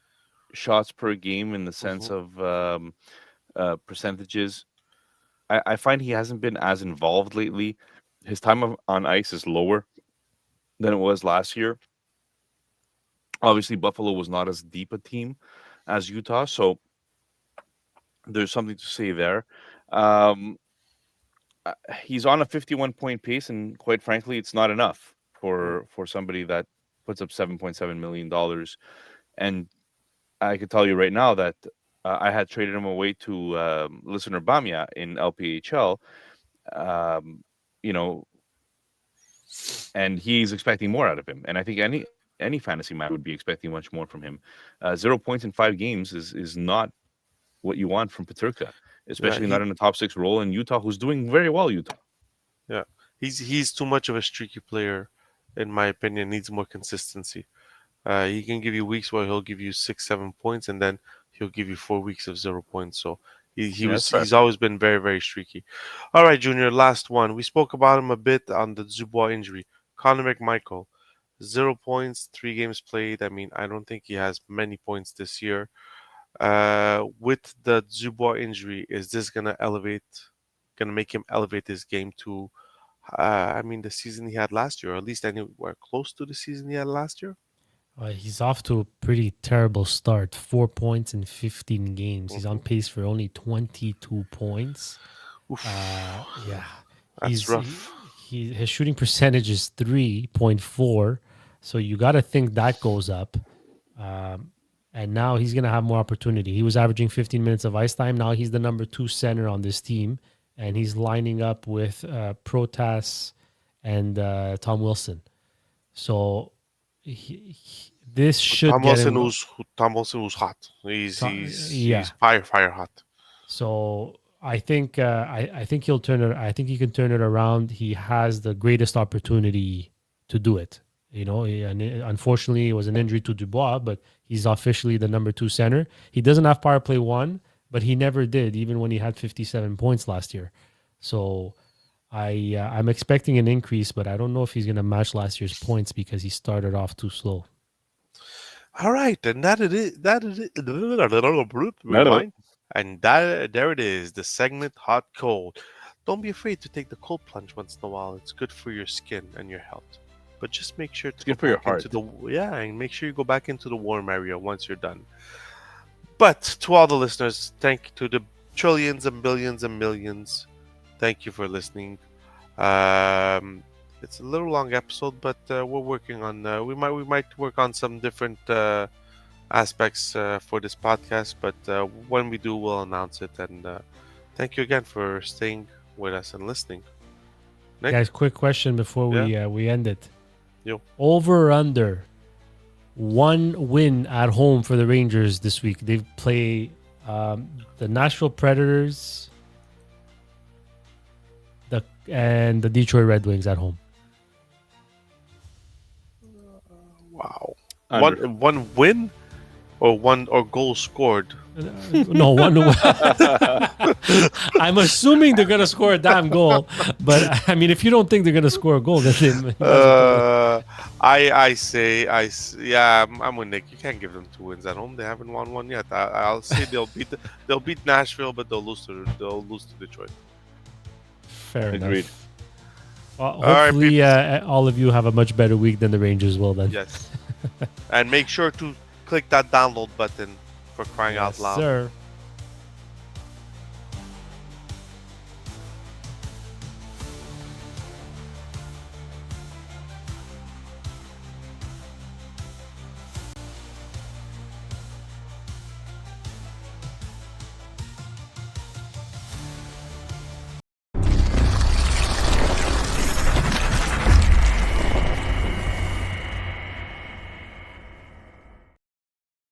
D: shots per game in the sense
C: Hmm.
D: of percentages. I find he hasn't been as involved lately. His time on ice is lower than it was last year. Obviously, Buffalo was not as deep a team as Utah, so there's something to say there. Um, he's on a 51 point pace, and quite frankly, it's not enough for somebody that puts up $7.7 million. And I can tell you right now that I had traded him away to listener Bamia in LPHL. Um, you know, and he's expecting more out of him. And I think any fantasy man would be expecting much more from him. 0 points in 5 games is not what you want from Paterka,
C: Yeah,
D: especially not in a top 6 role in Utah, who's doing very well. Utah.
C: yeah, he's too much of a streaky player, in my opinion. Needs more consistency. He can give you weeks where he'll give you 6, 7 points, and then he'll give you 4 weeks of 0 points. So
D: Yeah, that's fair.
C: he's always been very very streaky. All right, Junior, last one. We spoke about him a bit on the Dubois injury. Connor McMichael, 0 points, 3 games played. I mean, I don't think he has many points this year. With the Dubois injury, is this gonna make him elevate his game to? I mean, the season he had last year, or at least anywhere close to the season he had last year.
B: He's off to a pretty terrible start. 4 points in 15 games. He's on
C: Hmm.
B: pace for only 22 points.
C: Oof,
B: Yeah,
C: that's rough.
B: his shooting percentage is 3.4. So you got to think that goes up. Um, and now he's gonna have more opportunity. He was averaging 15 minutes of ice time. Now he's the number 2 center on this team, and he's lining up with Protas and Tom Wilson. So this should get him.
C: Tom Wilson was hot. He's
B: Yeah.
C: fire hot.
B: So I think he'll turn it. I think he can turn it around. He has the greatest opportunity to do it. Unfortunately, it was an injury to Dubois, but he's officially the number 2 center. He doesn't have power play 1, but he never did, even when he had 57 points last year. So I'm expecting an increase, but I don't know if he's going to match last year's points because he started off too slow.
C: All right, and that it is. That is it. Rewind. And that there it is, the segment hot cold. Don't be afraid to take the cold plunge once in a while. It's good for your skin and your health. But just make sure to
D: good
C: go
D: for your
C: back into
D: heart.
C: the and make sure you go back into the warm area once you're done. But to all the listeners, thank you to the trillions and billions and millions. Thank you for listening. Um, it's a little long episode, but we're working on. We might work on some different aspects for this podcast. But when we do, we'll announce it. And thank you again for staying with us and listening. Nick,
B: Guys, quick question before
C: Yeah.
B: we end it.
C: Yo.
B: Over or under one win at home for the Rangers this week. They play the Nashville Predators and the Detroit Red Wings at home.
C: Wow.
D: Under.
C: One win or goal scored.
B: No, one. I'm assuming they're gonna score a damn goal, but I mean, if you don't think they're gonna score a goal, then they might as well
C: Yeah, I'm with Nick. You can't give them 2 wins at home. They haven't won one yet. I'll say they'll beat Nashville, but they'll lose to Detroit.
B: fair
D: Agreed.
B: enough. Well,
C: right,
B: hopefully, all of you have a much better week than the Rangers will. Then,
C: Yes, and make sure to click that download button for crying out
B: yes,
C: loud.
B: sir.